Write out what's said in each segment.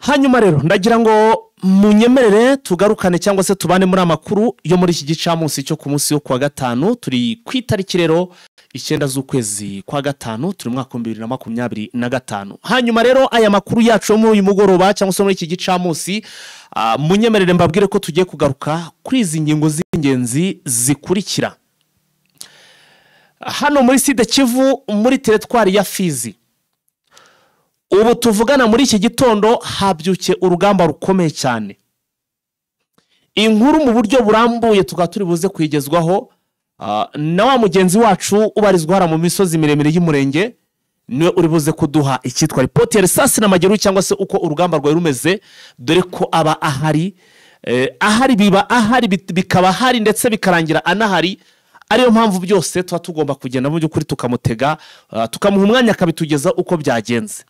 hanyuma rero ndagira ngo munyemerere tugarukane cyangwa se tubane muri amakuru yo muri iki gicamunsi cyo ku munsi wo kwa gatanu. Turi ku itariki rero 9 z'ukwezi kwa gatanu, turi mu mwaka 2025. hanyuma rero aya makuru yacu muri uyu mugoroba cyangwa se muri iki gicamunsi, munyemerere mbabwire ko tugiye kugaruka kuri izi ngingo z'ingenzi zikurikira. Hano muri Sud Kivu muri teritwari ya Fizi, ubu tuvugana muri iki gitondo habyuke urugamba rukomeye cyane. Inkuru mu buryo burambuye tukaba turi buze kwigezwaho na wa mugenzi wacu ubarizwa hara mu misozi miremire y'umurenge, niwe uri buze kuduha icyitwa ripoti ya risasi n'amajyaruguru cyangwa se uko urugamba rwawe rumeze, dore ko aba ahari biba ahari bikaba hari ndetse bikarangira anahari. Ariyo mpamvu byose tuba tugomba kugenda mu by'ukuri tukamutega, tukamuha umwanya akabitugeza uko byagenze.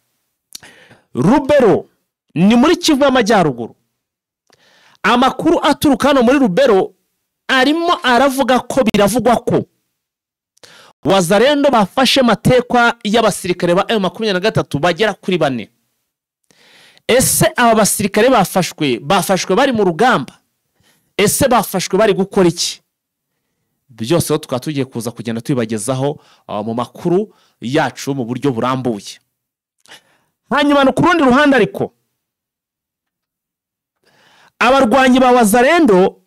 Rubero ni muri Kivu y'Amajyaruguru. Amakuru aturuka hano muri Rubero arimo aravuga ko biravugwa ko Wazalendo bafashe matekwa y'abasirikare ba M23 bagera kuri 4. Ese aba basirikare bafashwe bari mu rugamba? Ese bafashwe bari gukora iki? Byose tukaba tugiye kuza kugenda tubibagezaho mu makuru yacu mu buryo burambuye. Hanyuma no ku rundi ruhande ariko abarwanyi ba Wazalendo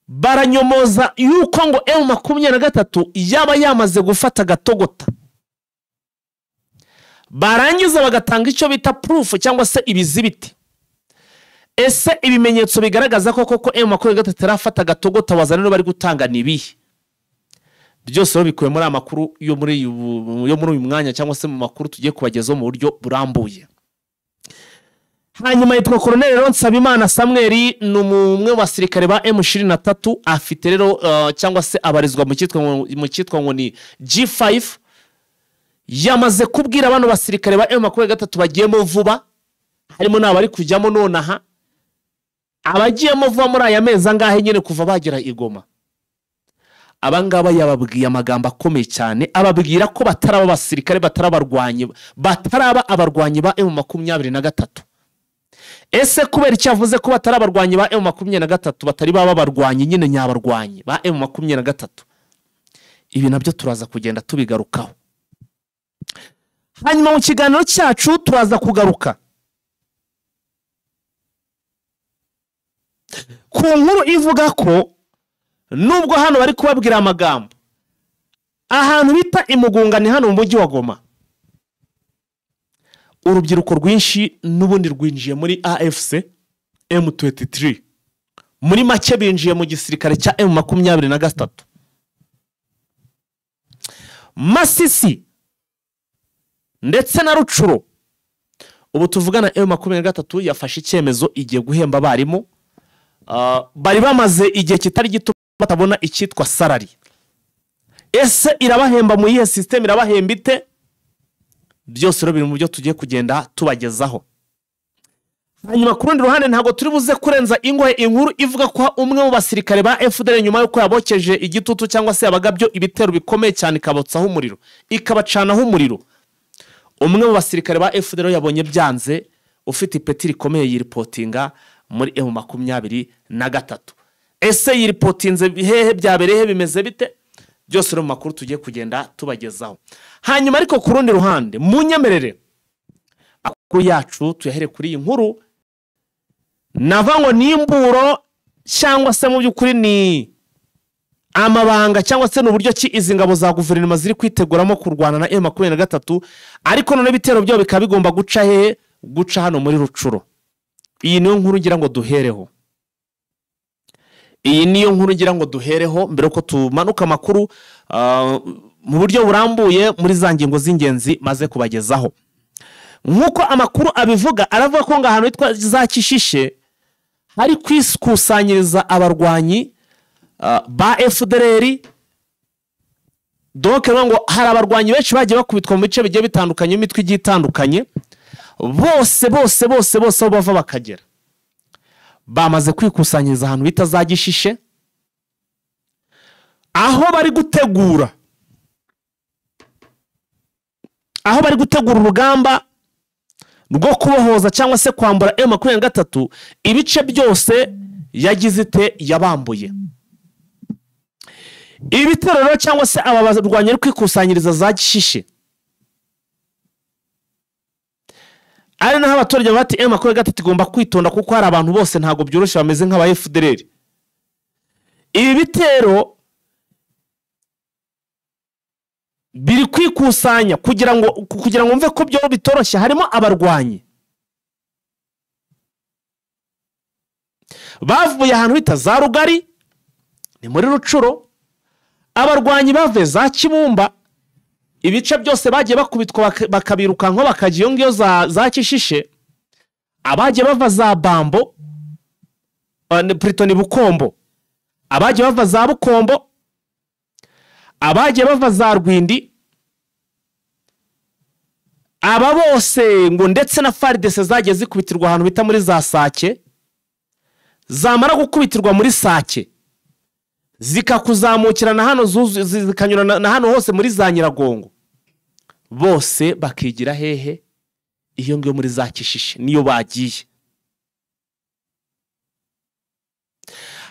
baranyomoza yuko ngo M23 yaba yamaze gufata gatogota, barangiza bagatanga icyo bita proof cyangwa se ibizibiti. Ese ibimenyetso bigaragaza ko koko M23 tarafata gatogota Wazalendo bari gutanga nibihe? Byose bikuye muri amakuru yo muri uyu mwanya cyangwa se mu makuru tugiye kubagezaho mu buryo burambuye. Hanyuma yitwa Colonel Nsabimana Samuel, ni umwe w'abasirikare ba M23, afite rero cyangwa se abarizwa mu cyitwa ngo ni G5. Yamaze kubwira abantu basirikare ba M23 bagiyemo vuba, harimo n'abari kujyamo nonaha, abagiyemo vuba muri aya mezi angahe nyine kuva bagera i Goma. Abangaba yababwiye amagambo akomeye cyane, ababwira ko bataraba abasirikare, bataraba abarwanyi ba M23. Ese kubera icyo avuze ko bataraba abarwanyi ba M23 batari baba abarwanyi nyine nyabarwanyi ba M23? Ibi nabyo turaza kugenda tubigarukaho. Hanyuma mu kiganiro cyacu turaza kugaruka ku nkuru ivuga ko nubwo hano bari kubabwira amagambo, ahantu bita Imugungani hano mu mujyi wa Goma, urubyiruko rwinshi n'ubundi rwinjiye muri AFC M23. Muri make binjiye mu gisirikare cya M23. Masisi ndetse na Rucuro, ubu tuvugana M23 yafashe icyemezo igiye guhemba abarimu bari bamaze igihe kitari gito batabona icyitwa salary. Ese irabahemba mu yihe system, irabahemba ite? Byose rero biri mu byo tugiye kugenda tubagezaho. Hanyuma ku rundi ruhande ntago turi buze kurenza ingohe inkuru ivuga ko umwe mu basirikare ba FDL nyuma yuko yabokeje igitutu cyangwa se abagabyo ibitero bikomeye cyane ikabotsaho umuriro, ikabacanaho umuriro. Umwe mu basirikare ba FDL yabonye byanze, ufite ipeti rikomeye yiripotinga muri M23. Ese yiripotinze hehe, byabereye bimeze bite? Byose rero mu makuru tugiye kugenda tubagezaho. Hanyuma ariko ku rundi ruhande munyemerere akuru yacu tuyahere kuri iyi nkuru navango n'imburo cyangwa se mu by'ukuri ni amabanga cyangwa se n'uburyo ki izi ngabo za guverinoma ziri kwiteguramo kurwana na M23, ariko none bitero byo bikaba bigomba guca hehe? Guca hano muri Rucuro. Iyi niyo nkuru ngira ngo duhereho. Mbere ko tumanuka amakuru mu buryo burambuye muri za ngingo z'ingenzi maze kubagezaho. Nkuko amakuru abivuga, aravuga ko ngahantu hitwa za Kishishe hari kwiskusanyiriza abarwanyi ba FDLR. Donc ngo hari abarwanyi benshi bagiye bakubitwa mu bice bigiye bitandukanye, imitwe igiye itandukanye, bose bava bakagera bamaze kwikusanyiriza ahantu bita za Gishishe, aho bari gutegura urugamba rwo kubohoza cyangwa se kwambura M23 ibice byose yagize ite yabambuye. Ibitero cyangwa se aba barwanya kwikusanyiriza za Gishishe ari naho abaturage bati M23 igomba kwitonda kuko hari abantu bose ntago byoroshye bameze nk'aba FDLR. Ibi bitero biri kwikusanya kugira ngo mve ko byo bitoroshye. Harimo abarwanyi bavuye ahantu bita za Rugari ni muri Rucuro, abarwanyi bave za Kibumba, ibice byose bagiye bakubitwa bakabiruka nko bakagiye iyo ngiyo za Kishishe, abagiye bava za Bambo Pritoni Bukombo, abagiye bava za Bukombo, abagiye bava za Rwindi, aba bose ngo ndetse na FARDC zagiye zikubitirwa ahantu bita muri za Sake, zamara gukubitirwa muri Sake zikakuzamukirana hano zikanyurana na hano hose muri za Nyiragongo, bose bakigira hehe iyo ngiyo muri za Kishishe niyo bagiye.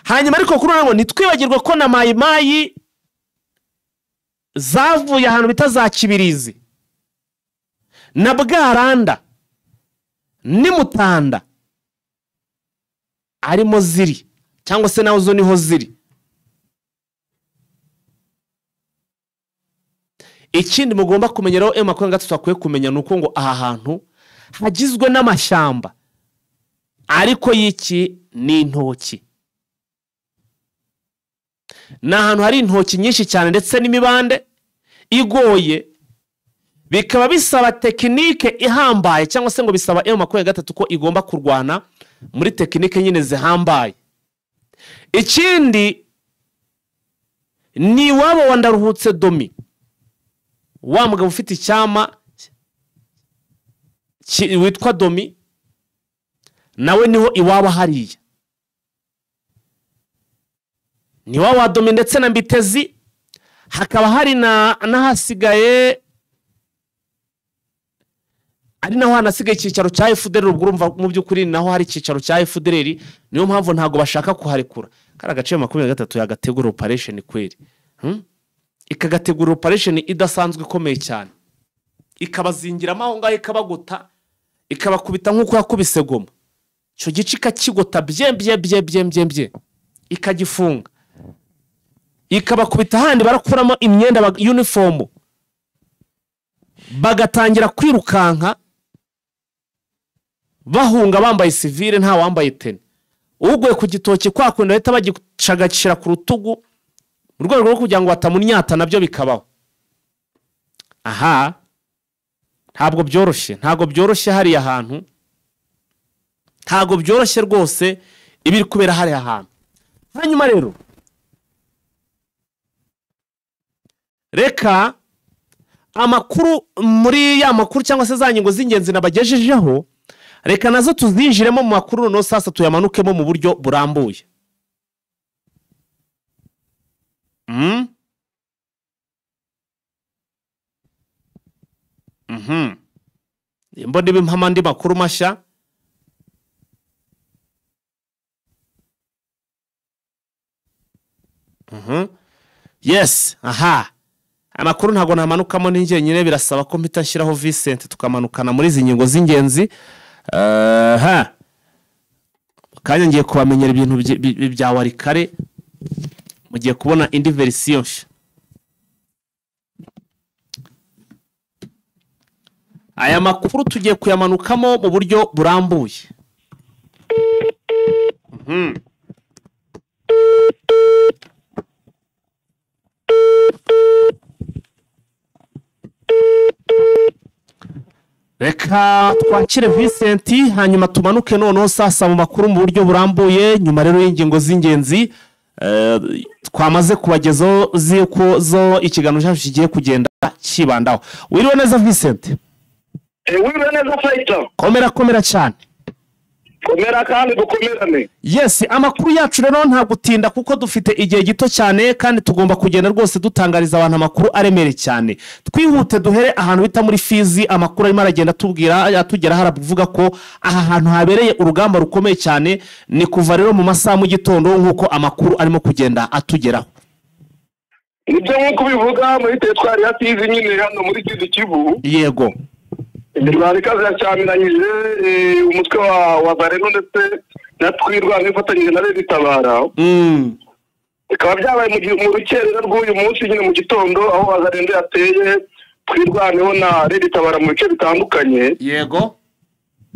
Hanyuma ariko kuri ngo nitwibagirwe ko na Mayimayi zavuye ahantu bita za Kibirizi na Bwaranda ni Mutanda arimo ziri cyangwa se naho zo niho ziri. Ikindi mugomba kumenyeraho M23 akwiye kumenya nuko ngo aha hantu hagizwe n'amashyamba ariko yiki ni intoki. Na hantu hari intoki nyinshi cyane ndetse n'imibande igoye, bikaba bisaba tekinike ihambaye cyangwa se ngo bisaba M23 ko igomba kurwana muri tekinike nyine zihambaye. Ikindi ni wabo wandaruhutse Domi, wa mugabo ufite icyama witwa Domi, nawe niho iwabo hariya ni wa Domi ndetse na Mbitezi. Hakaba hari n'ahasigaye ari naho hanasigaye icyicaro cya FDLR. Ubwo urumva mu by'ukuri naho hari icyicaro cya FDLR, niyo mpamvu ntago bashaka kuharekura. Kara gace 23 yagategura operation kweri, ikagategura operation idasanzwe ikomeye cyane, ikabazingiramo aho ngaho, ikabagota, ikabakubita nk'uko yakubise Goma. Cyo gice ikakigota byembye ikagifunga, ikabakubita handi barakuramo imyenda uniform, bagatangira kwirukanka bahunga bambaye civile nta wambaye tene. Uguye ku gitoki kwa kwenda leta bagicagacira ku rutugu mu rwego rwo kugira ngo batamunyata nabyo bikabaho. Aha ntabwo byoroshye hari ahantu, ntabwo byoroshye rwose ibiri kubera hari ahantu. Hanyuma rero reka amakuru muri ya makuru cyangwa se za ngingo z'ingenzi nabagejejeho, reka nazo tuzinjiremo mu makuru no sasa tuyamanukemo mu buryo burambuye. Mbona ibimpama andi makuru mashya. Yes, aha. Amakuru ntago namanukamo n'ingiye nyine, birasaba ko mpita nshyiraho Vincent tukamanukana muri izi ngingo z'ingenzi. Kanya ngiye kubamenyera ibintu bya Warikare, mugiye kubona indi version. Aya makuru tugiye kuyamanukamo mu buryo burambuye. Reka twakire Vincent hanyuma tumanuke noneho sasa mu makuru mu buryo burambuye. Nyuma rero y'ingingo z'ingenzi twamaze kubagezaho ziko zo ikiganiro cyacu kigiye kugenda kibandaho. Wiriwe neza Vincent? Wiriwe neza Faito. Komera cyane. komera kandi dukomerane. Yes, amakuru yacu rero nta gutinda kuko dufite igihe gito cyane kandi tugomba kugenda rwose dutangariza abantu amakuru aremere cyane. Twihute duhere ahantu bita muri Fizi, amakuru arimo aragenda tugera haravuga ko aha hantu habereye urugamba rukomeye cyane, ni kuva rero mu masaha mu gitondo nkuko amakuru arimo kugenda atugeraho. Nibyo nkuko bivuga muri Teritwari ya Fizi nyine hano muri Kivu. Yego. Imirwano ikaze yacyamiranyije umutwe wa Bareno ndetse na Twirwana ifatanyije na Leta Itabara. Bikaba byabaye mu rukerera rw'uyu munsi nyine mu gitondo aho Wazarendo yateye Twirwaneho na Leta Itabara mu bice bitandukanye. Yego.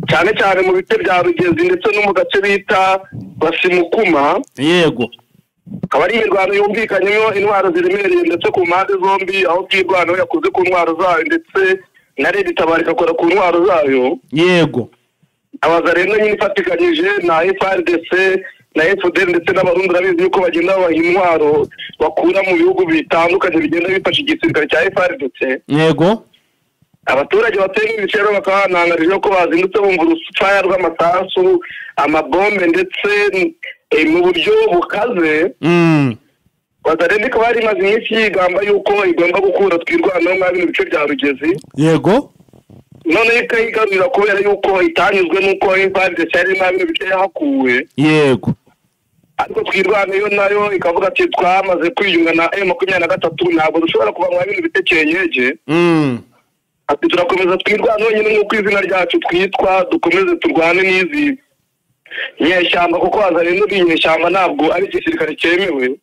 Cyane cyane mu bice bya Rugezi ndetse no mu gace bita Basimukuma. Yego. Akaba ari imirwano yumvikanyemo intwaro ziremereye ndetse ku mpande zombi, aho Twirwaneho yakoze ku ntwaro zayo ndetse na Leta Itabara igakora ku ntwaro zayo. Yego. Abazarendo nyine ifatikanyije na FARDC na FDL ndetse n'abarundi urabizi yuko bagenda babaha intwaro bakura mu bihugu bitandukanye bigenda bifasha igisirikare cya FARDC. Yego. Abaturage bateye ibicero bakaba banangarije ko bazindutse bumva urufaya rw'amasasu, amabombe ndetse mu buryo bukaze. Wazarendo ikaba yari imaze iminsi yigamba yuko igomba gukura Twirwaneho mwa bino bice bya Rugezi. Yego. None ikayigarurira kubera yuko itanyuzwe n'uko FARDC yari mwa bino bice yahakuwe. Yego. Ariko Twirwaneho nayo ikavuga ati twamaze kwiyunga na M23 ntabwo dushobora kuva mwa bino bice cyenyeje. Ati turakomeza Twirwaneho nyine nk'uko izina ryacu twitwa, dukomeze turwane n'izi nyeshyamba kuko Wazarendo ni inyeshyamba ntabwo ari igisirikare cyemewe.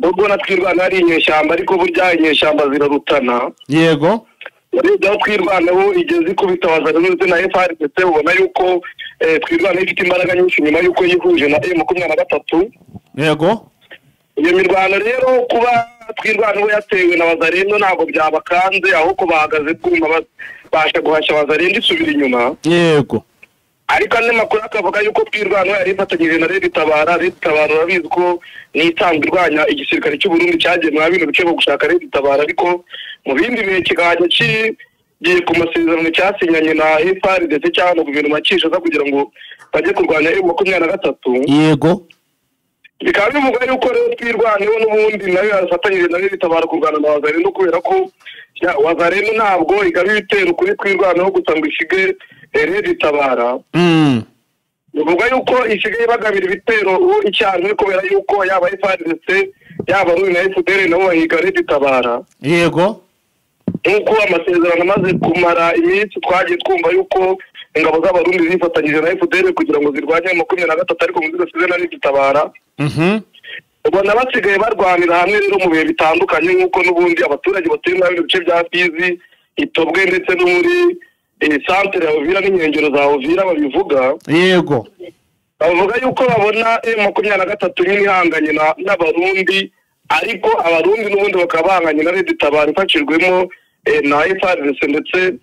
Ubwo na Twirwaneho ari inyeshyamba ariko burya inyeshyamba zirarutana. Yego. Rero Twirwaneho igeze ikubita Wazarendo ndetse na FARDC, ubona yuko Twirwaneho ifite imbaraga nyinshi nyuma yuko yihuje na M23. Yego. Iyo mirwano rero kuba Twirwaneho yatewe na Wazarendo ntabwo byabakanze, ahubwo bahagaze kumva basha guhashya Wazarendo isubira inyuma. Yego. Ariko andi makuru akavuga yuko Twirwaneho yari ifatanyije na Leta Itabara. Leta Itabara urabizi ko ni itanga irwanya igisirikare cy'u Burundi cyagiye mwa bino bice gushaka Leta Itabara, ariko mu bindi bihe kigahajya kigiye ku masezerano cyasinyanye na FARDC cyangwa na guverinoma cyishaza kugira ngo bajye kurwanya M23. Yego. Bikaba bivuga yuko rero Twirwaneho n'ubundi nayo yafatanyije na Leta Itabara kurwana na Wazarendo kubera ko Wazarendo ntabwo igaba ibitero kuri Twirwaneho gusa ngo ishige Leta Itabara. Bivuga yuko isigaye bagabira ibitero icyarimwe kubera yuko yaba FARDC yaba Abarundi na FDL nabo bahiga Leta Itabara. Yego. Nk'uko amasezerano amaze kumara iminsi twagiye twumva yuko ingabo z'Abarundi zifatanyije na FDL kugira ngo zirwanye M23 ariko mu zigasize na Leta Itabara. Ubona basigaye barwanira hamwe rero mu bihe bitandukanye nk'uko n'ubundi abaturage batuye mu bice bya Fizi, Itobwe ndetse no muri centre ya Uvira n'inkengero za Uvira babivuga. Yego. Bavuga yuko babona M23 nyine ihanganye n'Abarundi, ariko Abarundi n'ubundi bakabanganye na Leta Itabara ifashijwemo na FARDC ndetse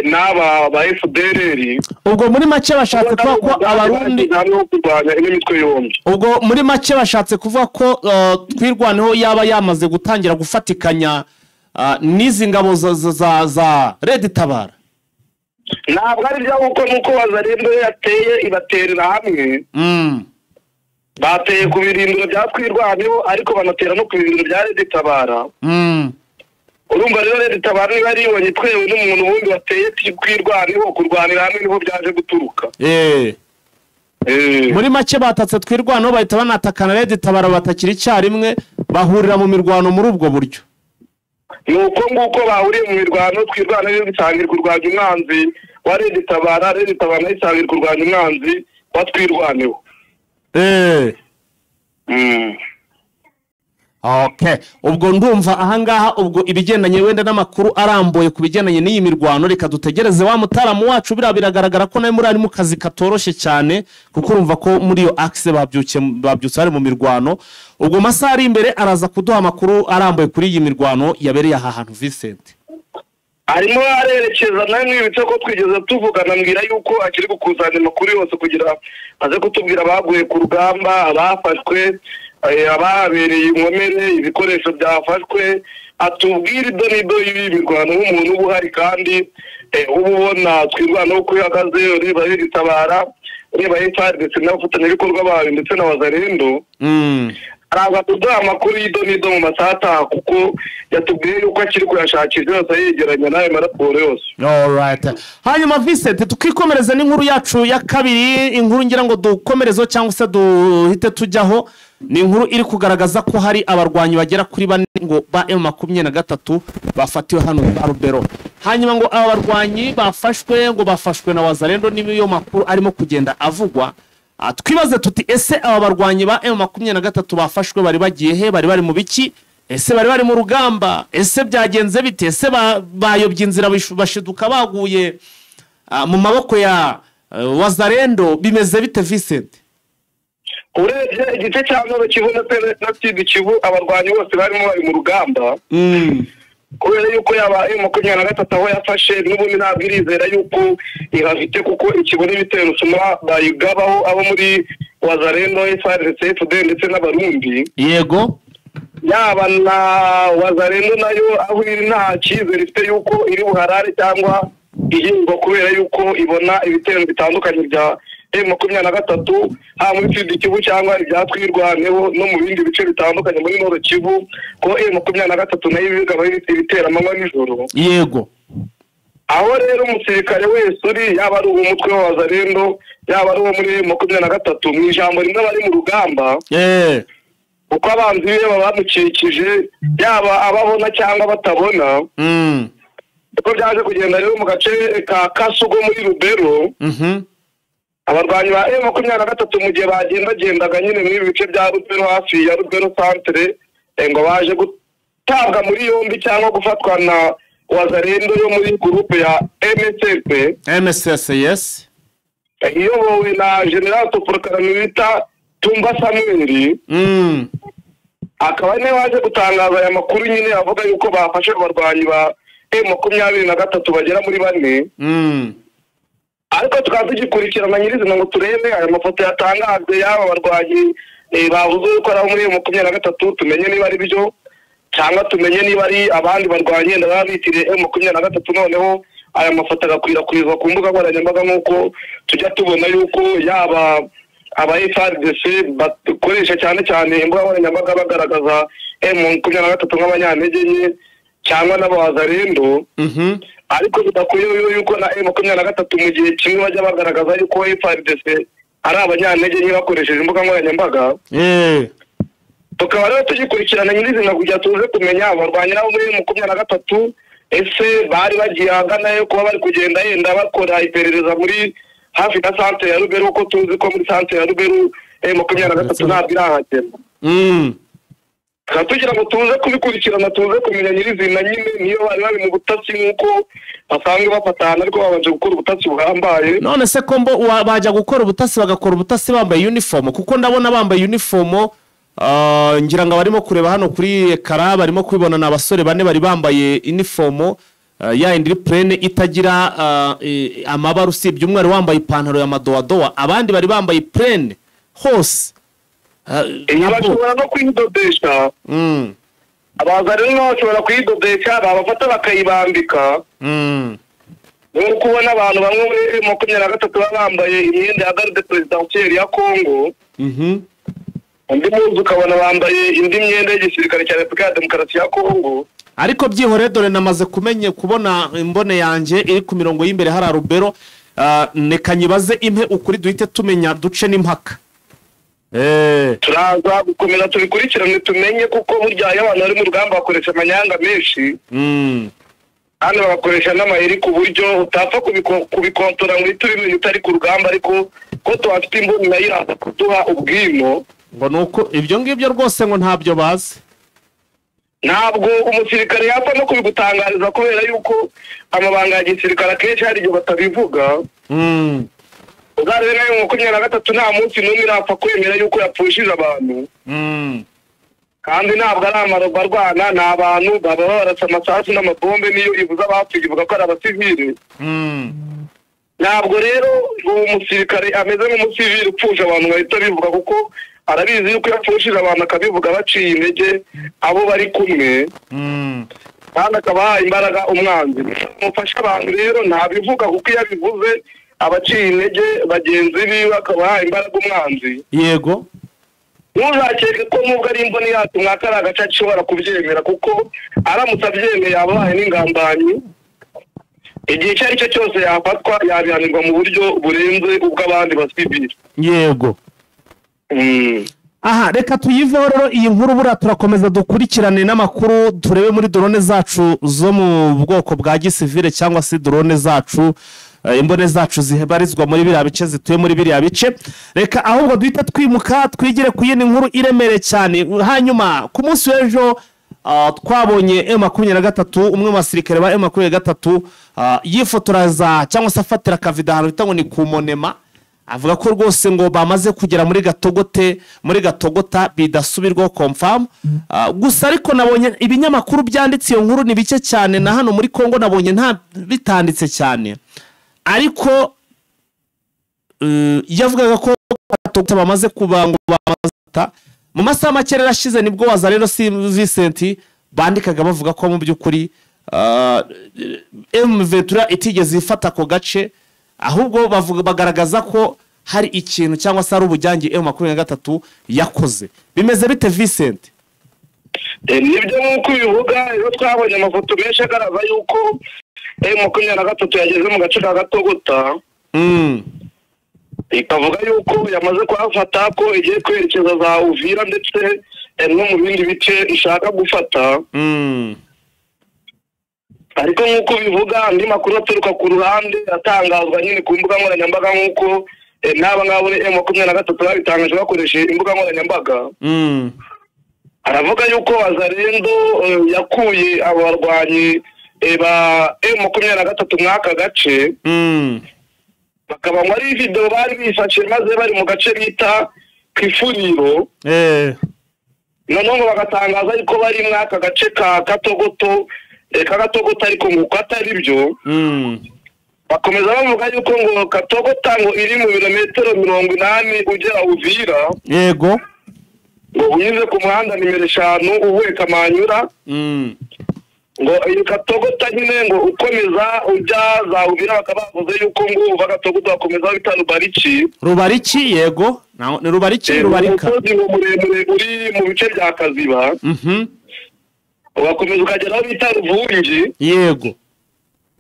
n'aba ba FDLR. Ubwo muri make bashatse kuvuga ko Abarundi kurwanya imitwe yombi. Ubwo muri make bashatse kuvuga ko Twirwaneho yaba yamaze gutangira gufatikanya n'izi ngabo za Leta Itabara. Ntabwo ari byo kuko nuko Wazarendo yateye ibaterera hamwe. Bateye ku birindiro bya Twirwaneho ariko banatera no ku birindiro bya Leta Itabara. Urumva rero Leta Itabara niba yaribonye twewe n'umuntu wundi wateye Twirwaneho kurwanira hamwe niho byaje guturuka. Muri make batatse Twirwaneho bahita banatakana Leta Itabara batakira icyarimwe bahurira mu mirwano muri ubwo buryo. Nuko nguko bahuriye mu mirwano Twirwaneho bisangira kurwanya umwanzi wa Leta Itabara, Leta Itabara isangira kurwanya umwanzi wa Twirwaneho. Okay, ubwo ndumva ahangaha ubwo ibigendanye wenda n'amakuru aramboye ku bigendanye n'iyi mirwano, reka dutegereze wa mutaramu wacu biragaragara ko nawe muri ari mu kazi katoroshye cyane kuko urumva ko muri iyo axe babyutse bari mu mirwano. Ubwo masaha ari imbere araza kuduha amakuru aramboye kuri iyi mirwano yabereye aha hantu. Vincent arimo arerekeza nawe mwibitse ko twigeze tuvugana mbwira yuko akiri gukusanya amakuru yose kugira aze kutubwira abaguye ku rugamba, abafashwe, ababereye inkomere, ibikoresho byafashwe, atubwira idonido y'imirwano nk'umuntu uba uhari kandi uba ubona Twirwaneho uko ihagaze Leta Itabara reba FARDC n'abafatanyabikorwa bayo ndetse na Wazalendo araza kuduha amakuru y'idonido mu masata kuko yatubwiye yuko akiri kuyashakisha yose yegeranya n'ayo maraporo yose. Alright. Hanyuma Vincent tukikomereza n'inkuru yacu ya kabiri, inkuru ngira ngo dukomerezo cyangwa se duhite tujyaho, ni inkuru iri kugaragaza ko hari abarwanyi bagera kuri bane ngo ba M23 bafatiwe hano za Rubero. Hanyuma ngo aba barwanyi bafashwe na Wazalendo n'iyo makuru arimo kugenda avugwa. Twibaze tuti ese aba barwanyi ba M23 bafashwe bari bagiye he, bari mu biki, ese bari mu rugamba, ese byagenze bite, ese bayobye inzira bashiduka baguye mu maboko ya Wazalendo, bimeze bite Vincent? Urebye igice cya Nord Kivu na Sud Kivu abarwanyi bose barimo bari mu rugamba kubera yuko yaba M23 aho yafashe n'ubundi ntabwo irizera yuko ihafite kuko ikibona ibitero suma bayigabaho abo muri Wazalendo, FARDC, FDL ndetse n'abarundi. Yego yaba na Wazalendo nayo aho iri nta cyizere ifite yuko iri buharare cyangwa ihingwa kubera yuko ibona ibitero bitandukanye bya M23 ha muri Sud Kivu cyangwa ibyatwirwaneho no mu bindi bice bitandukanye muri Nord Kivu ko M23 nayo bigaba ibitera amanywa n'ijoro. Yego aho rero umusirikare wese uri yaba ari umutwe wa Wazalendo yaba ari uwo muri M23 mu ijambo rimwe bari mu rugamba uko abanzi be babamukikije yaba ababona cyangwa batabona uko byaje kugenda rero mu gace ka Kasugo muri Rubero abarwanyi ba M23 mu gihe bagendaga nyine muri bice bya Rubero hafi ya Rubero centre ngo baje gutabwa muri yombi cyangwa gufatwa na Wazalendo yo muri groupe ya MSS yes iyobowe na General Toporkanita Tumba Samuel akaba ne waje gutangaza aya makuru nyine avuga yuko bafashe abarwanyi ba M23 bagera muri bane ariko tukazigikurikirana nyirizina ngo turebe aya mafoto yatangajwe y'aba barwanyi bavuze ko ari muri M23 tumenye niba ari byo cyangwa tumenye niba ari abandi barwanye ndababitire M23 noneho aya mafoto agakwirakwizwa ku mbuga nkoranyambaga nk'uko tujya tubona yuko yaba aba FARDC bakoresha cyane imbuga nkoranyambaga bagaragaza M23 nk'abanyantege nke cyangwa n'abazalendo ariko bidakwiye yuko na M23 mu gihe kimwe bajya bagaragaza yuko FARDC ari abanyantege nke bakoresheje imbuga nkoranyambaga. Tukaba rero tugikurikirana nyirizina kujya tuze kumenya abarwanyi nabo muri M23 ese bari bagiye hagana kuba bari kugenda yenda bakora iperereza muri hafi na centre ya Rubero ko tuzi ko muri centre ya Rubero M23 ntabwo irahagera. Tugira ngo tuze kubikurikirana tuze kumenya nyirizina nyine niyo bari mu butasi nk'uko basanzwe bafatana ariko babanje gukora ubutasi buhambaye. None se ko bajya gukora ubutasi bagakora ubutasi bambaye uniform kuko ndabona bambaye uniform ngira ngo barimo kureba hano kuri ekara barimo kwibona n'abasore bane bari bambaye uniform ya indi plane itagira amabara usibye umwe wari wambaye ipantaro ya madowadowa abandi bari bambaye plane hose bashobora no kwidodesha abazalendo bashobora kwidodesha babafata bakayibambika nk'uko ubona abantu bamwe muri M23 bambaye imyenda ya garde presidentielle ya Congo undi munsi ukabona bambaye indi myenda y'igisirikare cya Repubulika ya Demokarasi ya Congo. Ariko byihore dore namaze kubona imbone yanjye iri ku mirongo y'imbere hari Rubero neka nyibaze impe ukuri duhite tumenya duce n'impaka. Turaza gukomeza tubikurikirane tumenye kuko burya abantu bari mu rugamba bakoresha amanyanga menshi kandi bagakoresha n'amayeri ku buryo utapfa kubikontora muri turi utari ku rugamba ariko ko tuafite imboni nayo iraza kuduha ubwimo ngo nuko ibyo ngibyo rwose ngo ntabyo bazi. Ntabwo umusirikare yapfa no kubigutangariza kubera yuko amabanga ya gisirikare akenshi hari igihe batabivuga. Uzarebe nayo M23 nta munsi n'umwe irapfa kwemera yuko yapfushije abantu kandi ntabwo ari amarobo arwana ni abantu baba barasa amasasu n'amabombe niyo ivuza abapfuye ivuga ko ari abasivile. Ntabwo rero uwo musirikare ameze nk'umusivile upfusha abantu bahita bivuga kuko arabizi yuko yapfushije abantu akabivuga baciye intege abo bari kumwe kandi akabaha imbaraga umwanzi. Mufasha abantu rero ntabivuga kuko iyo abivuze abaciye intege bagenzi biwe akabaha imbaraga umwanzi. Yego. Ntuzakeke ko nubwo ari imboni yacu mwaka ari agace ashobora kubyemera, kuko aramutse abyemeye yabaye n'ingambanyi. Igihe icyo ari cyo cyose yafatwa yabihanirwa mu buryo burenze ubw'abandi basivili. Yego. Aha, reka tuyiveho rero iyi nkuru buriya turakomeza dukurikirane n'amakuru turebe muri drone zacu zo mu bwoko bwa gisivile cyangwa se drone zacu imbone zacu zibarizwa muri biriya bice zituye muri biriya bice. Reka ahubwo duhita twimuka twigire ku yindi nkuru iremere cyane. Hanyuma ku munsi w'ejo twabonye M23 umwe mu basirikare ba M23 yifotoraza cyangwa se afatira akavida ahantu bita ngo ni ku Monema, avuga ko rwose ngo bamaze kugera muri Gatogota bidasubirwaho confirm. Gusa ariko nabonye ibinyamakuru byanditse iyo nkuru ni bike cyane, na hano muri Kongo nabonye nta bitanditse cyane, ariko yavugaga ko Gatogota bamaze kubangwa mu masaha make yarashize nibwo Wazalendo Vincent bandikaga bavuga ko mu by'ukuri M23 itigeze ifata ko gace, ahubwo bagaragaza ko hari ikintu cyangwa se ari ubujyange M23 yakoze. Bimeze bite Vincent? Nibyo nk'uko bivuga, iyo twabonye amafoto menshi agaragaza yuko M23 yageze mu gace ka Gatogota, ikavuga yuko yamaze kuhafata, ko igiye kwerekeza za Uvira ndetse no mu bindi bice ishaka gufata. Ariko nk'uko bivuga andi makuru aturuka ku ruhande atangazwa nyine ku mbuga nkoranyambaga, nk'uko n'aba ngabo M23 babitangaje bakoresheje imbuga nkoranyambaga. Aravuga yuko Wazalendo yakuye abarwanyi ba M23 mwaka gace, bakaba muri video bari bifashe maze bari mu gace bita Kifuriro. Noneho bagatangaza yuko bari mwaka gace ka Gatogota ariko ngo atari byo. Bakomeza bavuga yuko ngo Gatogota ngo iri mu birometero 80 ugera Uvira. Yego. Ngo unyuze ku muhanda nimero 5 uvuye Kamanyura. Ngo iyo Gatogota nyine ngo ukomeza ujya za Uvira, bakaba bavuze yuko ngo uva Gatogota bakomeza bita Rubariki. Yego. Ni Rubarika. Umusozi muremure uri mu bice bya Kaziba. Wakomeza ukageraho bita Ruvungi. Yego.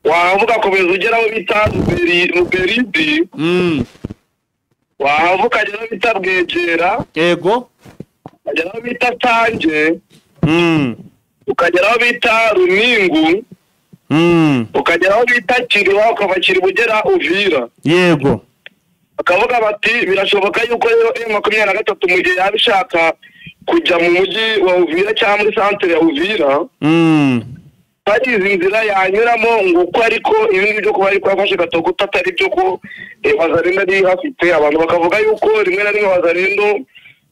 Wavuga komeza ugeraho bita Ruberidi. Wavuga ukageraho bita Bwegera. Yego. Ukageraho bita Tange. Ukageraho bita Runingu. Ukageraho bita Kiriwa, ukava Kiribugera Uvira. Yego. Bakavuga bati birashoboka yuko M23 mu gihe yabishaka kujya mu mujyi wa Uvira cyangwa muri centre ya Uvira, hari inzira yanyuramo ngo uko ariko ibindi byo kuba ariko yafashe Gatogota atari byo ko Wazalendo ari hafite. Abantu bakavuga yuko rimwe na rimwe Wazalendo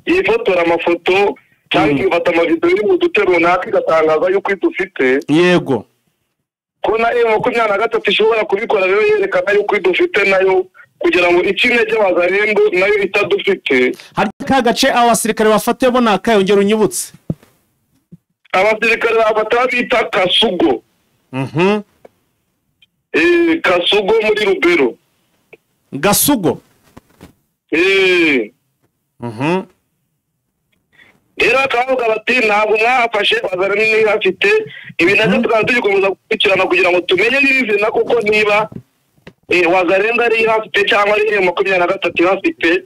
yifotora amafoto cyangwa ifata amavideo iri mu dutero runaka igatangaza yuko idufite. Yego. Ko na M23 ishobora kubikora rero yerekana yuko idufite nayo, kugira ngo ikine cyo Wazalendo nayo itadufite. Hari ka gace abasirikare bafatiye bo nakayongera unyibutse. Abasirikare bafata bita Kasugo. Kasugo muri Rubero. Gasugo. Rero akavuga bati ntabwo mwafashe Wazalendo ni hafite ibi, nacyo tukaba tugikomeza gukurikirana kugira ngo tumenye n'ibizina kuko niba Wazalendo ari hafite cyangwa ari M23 hafite.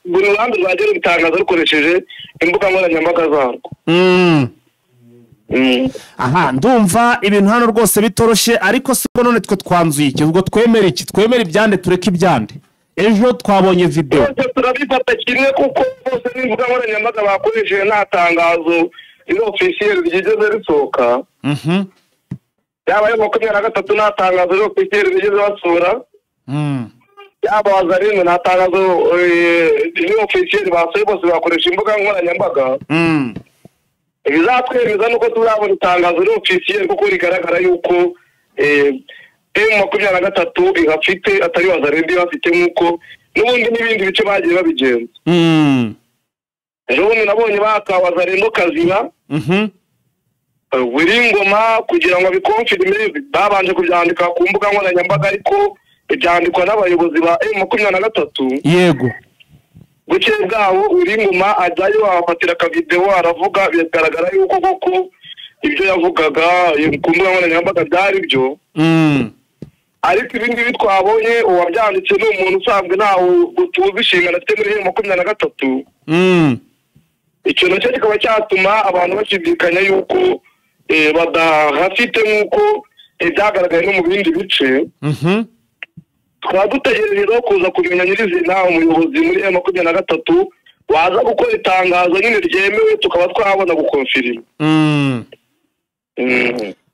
Buri ruhande rwagera bitangaza rukoresheje imbuga nkoranyambaga zarwo. Aha, ndumva ibintu hano rwose bitoroshye, ariko siko none twe twanzuye iki? Ubwo twemera iki? Twemera ibyande tureke ibyande. Ejo twabonye video. Turabifata kimwe kuko bose n'imbuga nkoranyambaga bakoresheje nta tangazo ino officiel rigeze risohoka. Yaba M23 nta tangazo ino officiel rigeze basura. Yaba Wazalendo nta tangazo ino officiel basohoye, bose bakoresha imbuga nkoranyambaga. Bizatwemeza nuko tuzabona itangazo ino officiel kuko rigaragara yuko M23 ihafite atari Wazalendo ihafite, nk'uko n'ubundi n'ibindi bice bagiye babigenza. Ejo bundi nabonye baka Wazalendo Kaziba. Wiringoma kugira ngo bikonfirme babanje kubyandika ku mbuga nkoranyambaga, ariko byandikwa n'abayobozi ba M23. yego buke bwawo uri ngoma ajyayo afatira akavideo aravuga bigaragara yuko koko ibyo yavugaga ku mbuga nkoranyambaga byari byo. ariko ibindi bitwabonye uwabyanditse ni umuntu usanzwe ntawe utuzi inshingano afite muri M23. icyo nacyo kikaba cyatuma abantu bashidikanya yuko badahafite nk'uko byagaragaye no mu bindi bice. tukaba dutegereje rero kuza kumenya nyirizina umuyobozi muri M23 waza gukora itangazo nyine ryemewe tukaba twabona gukonfirima.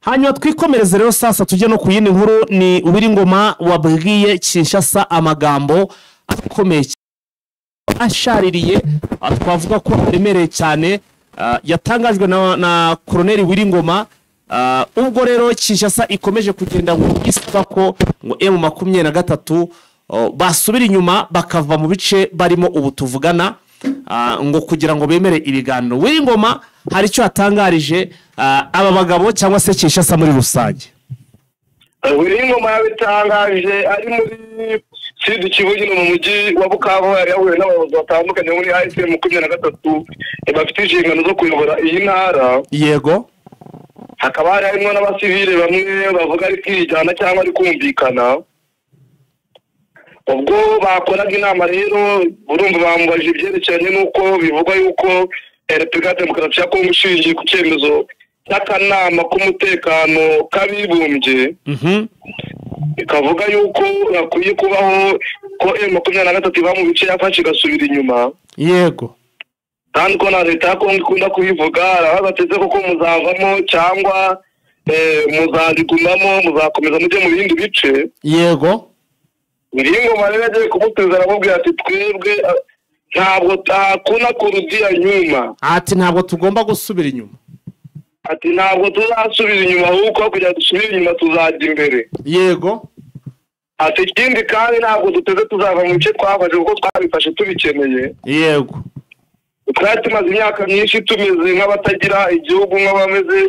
hanyuma twikomereze rero sasa tujye no ku yindi nkuru. ni Uwiringoma wabwiye Kinshasa amagambo akomeye ashaririye, twavuga ko aremereye cyane, yatangajwe na Colonel Uwiringoma. ubwo rero Kinshasa ikomeje kugenda ngo isaba ko ngo M23 basubira inyuma bakava mu bice barimo ubu tuvugana, ngo kugira ngo bemere ibiganiro. Uwiringoma hari icyo yatangarije aba bagabo cyangwa se Kinshasa muri rusange. Uwiringoma yabitangaje ari muri Sud Kivu mu mujyi wa Bukavu, yari yahuye n'abayobozi batandukanye muri M23 bafite inshingano zo kuyobora iyi ntara. yego hakaba harimo n'abasivile bamwe bavuga ari kwijyana cyangwa ari kumvikana. ubwo bakoraga inama rero urumva bamubajije ibyerekeranye n'uko bivugwa yuko Repubulika Demokarasi ya Kongo ishingiye ku cyemezo cy'akanama k'umutekano k'abibumbye. ikavuga yuko hakwiye kubaho ko M23 iva mu bice yafashe igasubira inyuma. yego kandi ko na leta ya Kongo ikunda kubivuga, bateze koko muzavamo cyangwa muzagumamo muzakomeza mujye mu bindi bice. yego Uwiringoma rero agiye kumuteza aramubwira ati twebwe ntabwo takuna kurudia nyuma. ati ntabwo tugomba gusubira inyuma. ati ntabwo tuzasubira inyuma ahubwo kugira dusubire inyuma tuzajya imbere. yego ati ikindi kandi ntabwo duteze tuzava mu bice twafashe kuko twabifashe tubikeneye. yego twari tumaze imyaka myinshi tumeze nk'abatagira igihugu, nk'abameze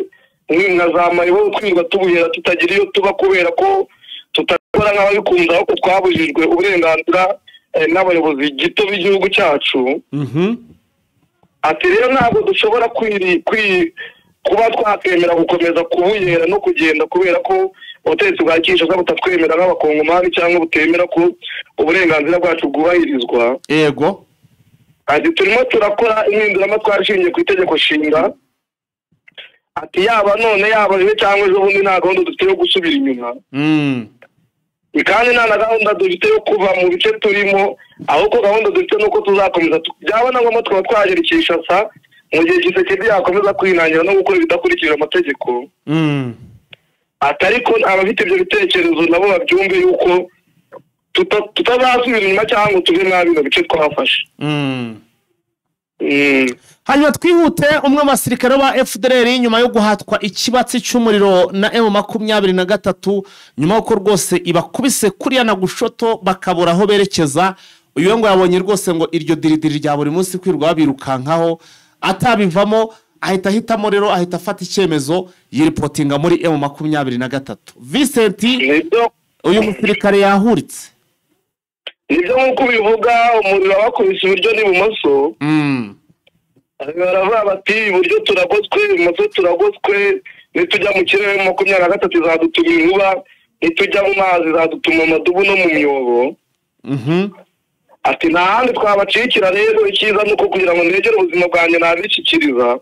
nka za mayibo twirwa tubuhera tutagira iyo tuba kubera ko tutakora nk'ababikunda, ahubwo twabujijwe uburenganzira n'abayobozi gito b'igihugu cyacu. ati rero ntabwo dushobora kuba twakemera gukomeza kubuyera no kugenda kubera ko ubutegetsi bwa Kinshasa butatwemera nk'abakongomani cyangwa butemera ko uburenganzira bwacu bwubahirizwa. yego ati turimo turakora impinduramatwara ishingiye ku itegeko nshinga. ati yaba none yaba ejo cyangwa ejo bundi nta gahunda dufite yo gusubira inyuma. kandi nta na gahunda dufite yo kuva mu bice turimo, ahubwo gahunda dufite nuko tuzakomeza byaba na ngombwa tukaba twagera Kinshasa mu gihe Tshisekedi yakomeza kwinangira no gukora ibidakurikije amategeko. ariko abafite ibyo bitekerezo nabo babyumve yuko tutazasubira inyuma cyangwa tuve nabi mu bice twafashe. hanyuma twihute, umwe mu basirikare ba FDLR nyuma yo guhatwa ikibatsi cy'umuriro na M23 nyuma y'uko rwose ibakubise kuriya na gushoto bakabura aho berekeza, uyu ngo yabonye rwose ngo iryo diridiri rya buri munsi kwirwa birukankaho atabivamo, ahita ahitamo rero ahita afata icyemezo yiripotinga muri M23. Vincent uyu musirikare yahuritse. nibyo nk'uko bivuga, umuriro wakubise iburyo n'ibumoso. baravuga bati iburyo turagoswe, ibumoso turagoswe, nitujya mu kirere M23 izadutuma inkuba, nitujya mu mazi izadutuma amadubu no mu myobo. ati nta handi twabacikira rero, icyiza ni uko kugira ngo negere ubuzima bwanjye nabishyikiriza.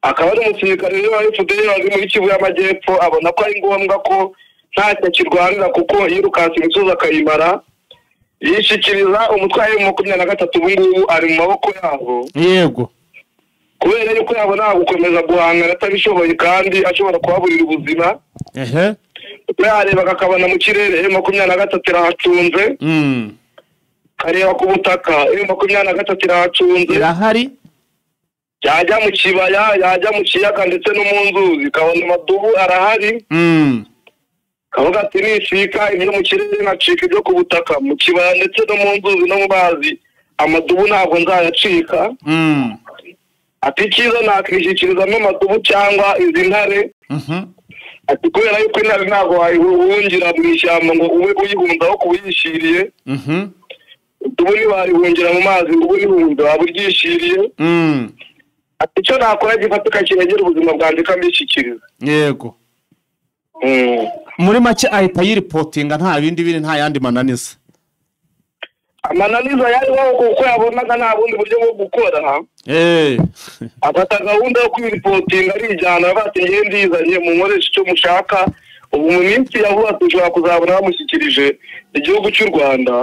akaba ari umusirikare rero wa FDLR ari muri Kivu y'Amajyepfo, abona ko ari ngombwa ko ntacyo akirwanira kuko yirukanse imisozi akayimara, yishyikiriza umutwe wa M23 ubu ngubu ari mu maboko yabo. yego kubera yuko yabona gukomeza guhangana atabishoboye kandi ashobora kuhaburira ubuzima. yareba akabona mu kirere M23 irahacunze, kareba ku butaka M23 irahacunze, irahari, yajya mu kibaya, yajya mu kiyaga ndetse no mu nzuzi kabona amadubu arahari. kavuga ati nishika ibyo mu kirere nacika ibyo ku butaka, mu kibaya ndetse no mu nzuzi no mu bazi amadubu ntabwo nzayacika. ati cyiza nakwishyikiriza n'amadubu cyangwa izi ntare. ati kubera yuko intare ntabwo wayihungira mu ishyamba ngo ube uyihunzaho kuba uyishiriye ubu ntiwarihungira mu mazi ngo ube uyihunza waba uryishiriye ati icyo nakora gifatika kirengera ubuzima bwanjye kambishyikiriza. Yego. Muri make ahita yiripotinga nta bindi biri nta yandi mananiza. Amananiza yariho kuko yabonaga nta bundi buryo bwo gukora. Afata gahunda yo kwiripotinga arijyana bati ngiye ndizanye mu nkoresha icyo mushaka. Ubu mu minsi ya vuba dushobora kuzabona bamushyikirije igihugu cy'u Rwanda.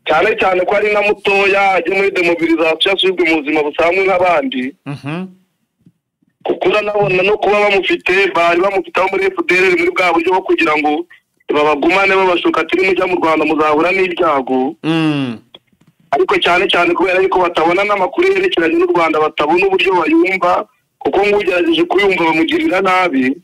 Cyane cyane ko ari na mutoya ajye muri demobilisation asubizwe mu buzima busanzwe nk'abandi. Kuko uranabona no kuba bamufite bari bamufitaho muri FDR muri bwa buryo bwo kugira ngo babagumane babashuka ati mujya mu Rwanda muzahura n'ibyago. Ariko cyane cyane kubera yuko batabona n'amakuru yerekeranye n'u Rwanda batabona uburyo bayumva kuko ngugerageje kuyumva bamugirira nabi.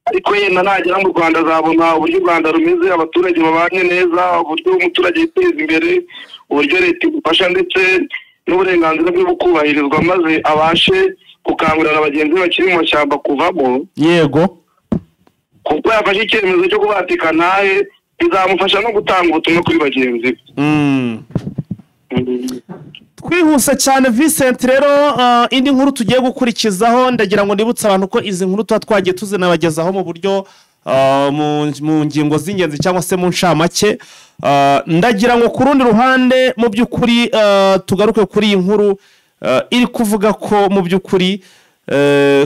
Ariko yenda nagera mu Rwanda azabona uburyo u Rwanda rumeze, abaturage babanye neza, uburyo umuturage yiteza imbere, uburyo leta ifasha ndetse n'uburenganzira bwe bukubahirizwa maze abashe gukangurira abagenzi bakiri mu mashyamba kuvamo. Yego. Kuko yafashe icyemezo cyo kubatika naye bizamufasha no gutanga ubutumwa kuri bagenzi be. Twihuse cyane Vincent rero indi nkuru tugiye gukurikizaho ndagira ngo ndibutse abantu ko izi nkuru tuba twagiye tuzinabagezaho mu buryo mu ngingo z'ingenzi cyangwa se mu ncamake. Ndagira ngo ku rundi ruhande mu by'ukuri tugaruke kuri iyi nkuru iri kuvuga ko mu by'ukuri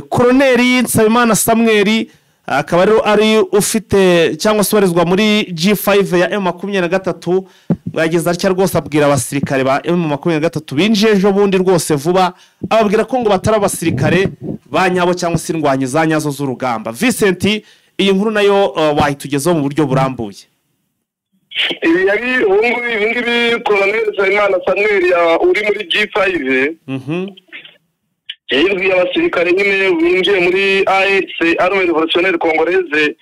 Koloneli Nsabimana Samuel akaba rero ari ufite cyangwa se ubarizwa muri G5 ya M23 bageze atya rwose abwira abasirikare ba M23 binjiye ejo bundi rwose vuba ababwira ko ngo batari abasirikare banyabo cyangwa se indwanyi za nyazo z'urugamba. Vincent, iyi nkuru nayo wahitugezaho mu buryo burambuye. Ibi yari ibingibi Koloneli Nsabimana Samuel uri muri G5 yibwiye abasirikare nyine binjiye muri AFC Armée Révolutionnaire Congolaise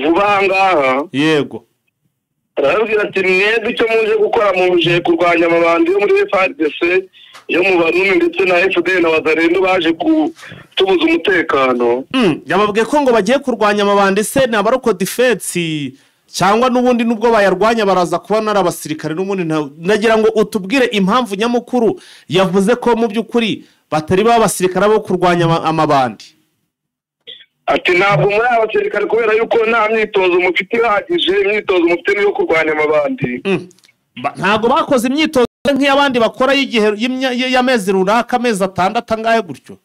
vuba ngaha. Yego. Arabwira ati mwebwe icyo muje gukora muje kurwanya amabandi yo muri FARDC yo mu Barundi ndetse na FDL na Wazalendo baje kutubuza umutekano. Yababwiye ko ngo bagiye kurwanya amabandi se ni abaroko defense cyangwa n'ubundi nubwo bayarwanya baraza kubona ari abasirikare n'ubundi nagira ngo utubwire impamvu nyamukuru yavuze ko mu by'ukuri batari babasirikare bo kurwanya amabandi. Ati ntabwo muri abasirikare kubera yuko nta myitozo mufite ihagije, imyitozo mufite niyo kurwanya amabandi. Ntabwo bakoze imyitozo nk'iyabandi bakora y'igihe y'amezi runaka, amezi 6 angahe gutyo.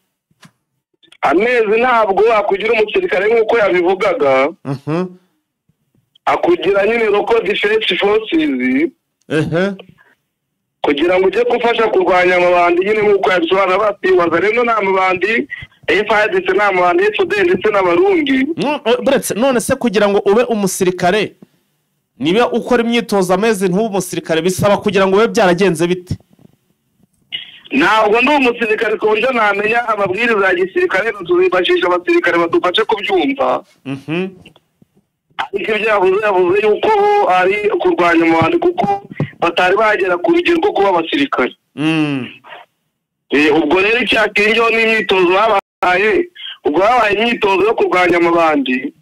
Amezi ntabwo akugira umusirikare nk'uko yabivugaga. Akugira nyine Local Defense Forces. Kugira ngo ujye gufasha kurwanya amabandi nyine nk'uko yabisobanura bati Wazalendo nta mabandi, FARDC nta mabandi, FDL ndetse n'abarundi. Buretse none se kugira ngo ube umusirikare niba ukora imyitozo amezi ntube umusirikare bisaba kugira ngo ube byaragenze bite? Ntabwo ndi umusirikare ku buryo namenya amabwiriza ya gisirikare tuzifashisha abasirikare badufashe kubyumva. Ariko yavuze yuko ari kurwanya amabandi kuko batari bagera ku rugero rwo kuba abasirikare. Ubwo rero icyakingiyeho n'imyitozo babahaye, ubwo babahaye imyitozo yo kurwanya amabandi.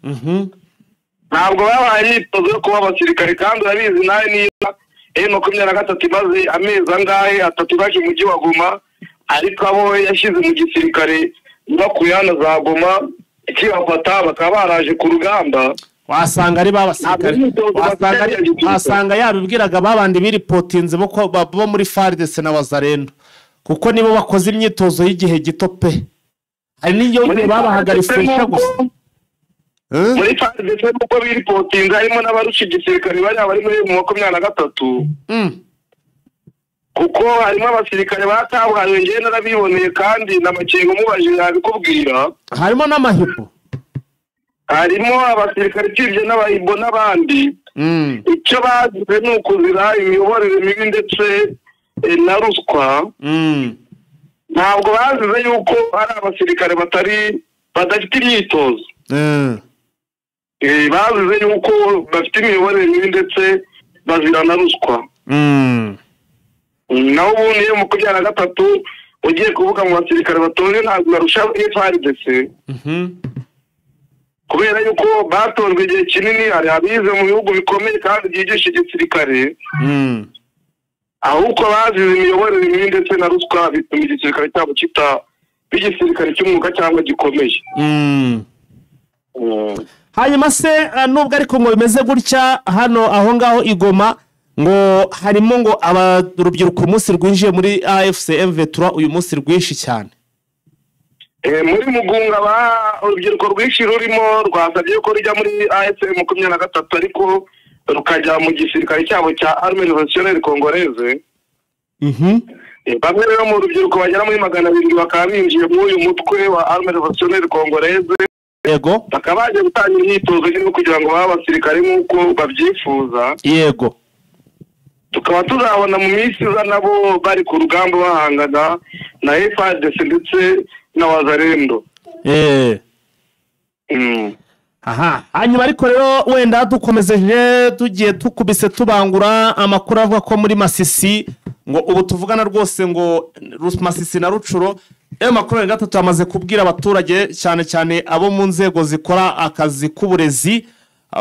Ntabwo babahaye imyitozo yo kuba abasirikare kandi urabizi nawe niba M23 imaze amezi angahe 3 baje mu mujyi wa Goma, ariko abo yashyize mu gisirikare bakuyana za Goma ikibafata bakaba baraje ku rugamba. Wasanga ari babasirikare, wasanga yabibwiraga babandi biripotinze bo muri FARDC na Wazalendo kuko nibo bakoze imyitozo y'igihe gito pe. Hari n'yo babahagaritse gusa. Muri FARDC nuko biripotinze harimo n'abarusha igisirikare bari muri 23. Kuko harimo abasirikare batabuhaye ngene narabiboneye kandi n'amakengo mubajije yabikubwira. Harimo n'amahipo. Harimo abasirikare cyivye n'abahibo n'abandi. Icyo bagize ni ukuzira imiyoborere mibi ndetse na ruswa. Ntabwo bazize yuko ari abasirikare badafite imyitozo. Bazize yuko bafite imiyoborere mibi ndetse bazira na ruswa. Naho ubundi yo mu 23 ugiye kuvuga mu basirikare batoye ntabwo barusha FARDC. kubera yuko batojwe igihe kinini, hari abize mu bihugu bikomeye kandi byigisha igisirikare, ahubwo bazize imiyoborere mibi ndetse na ruswa bituma igisirikare cyabo kitaba igisirikare cy'umwuga cyangwa gikomeye. Hanyuma se nubwo ariko ngo bimeze gutya hano aho ngaho Igoma ngo harimo ngo urubyiruko umunsi rwinjiye muri AFC M23 uyu munsi rwinshi cyane. Muri Mugunga urubyiruko rwinshi rurimo rwasabye ko rijya muri AFC 23 ariko rukajya mu gisirikare cyabo cya Armée Révolutionnaire Congolaise. Bamwe rero mu rubyiruko bagera muri 200 bakaba binjiye muri uyu mutwe wa Armée Révolutionnaire Congolaise. Yego. Bakaba baje gutangira imyitozo yo kugira ngo babe abasirikare nk'uko babyifuza. Yego. Tukaba tuzabona mu minsi iza nabo bari ku rugamba bahangana na FARDC ndetse na Wazalendo. Aha, hanyuma ariko rero wenda dukomezeje tugiye tukubise tubangura amakuru avuga ko muri Masisi ngo ubu tuvugana rwose ngo Masisi na Rucuro M23 amaze kubwira abaturage cyane cyane abo mu nzego zikora akazi k'uburezi,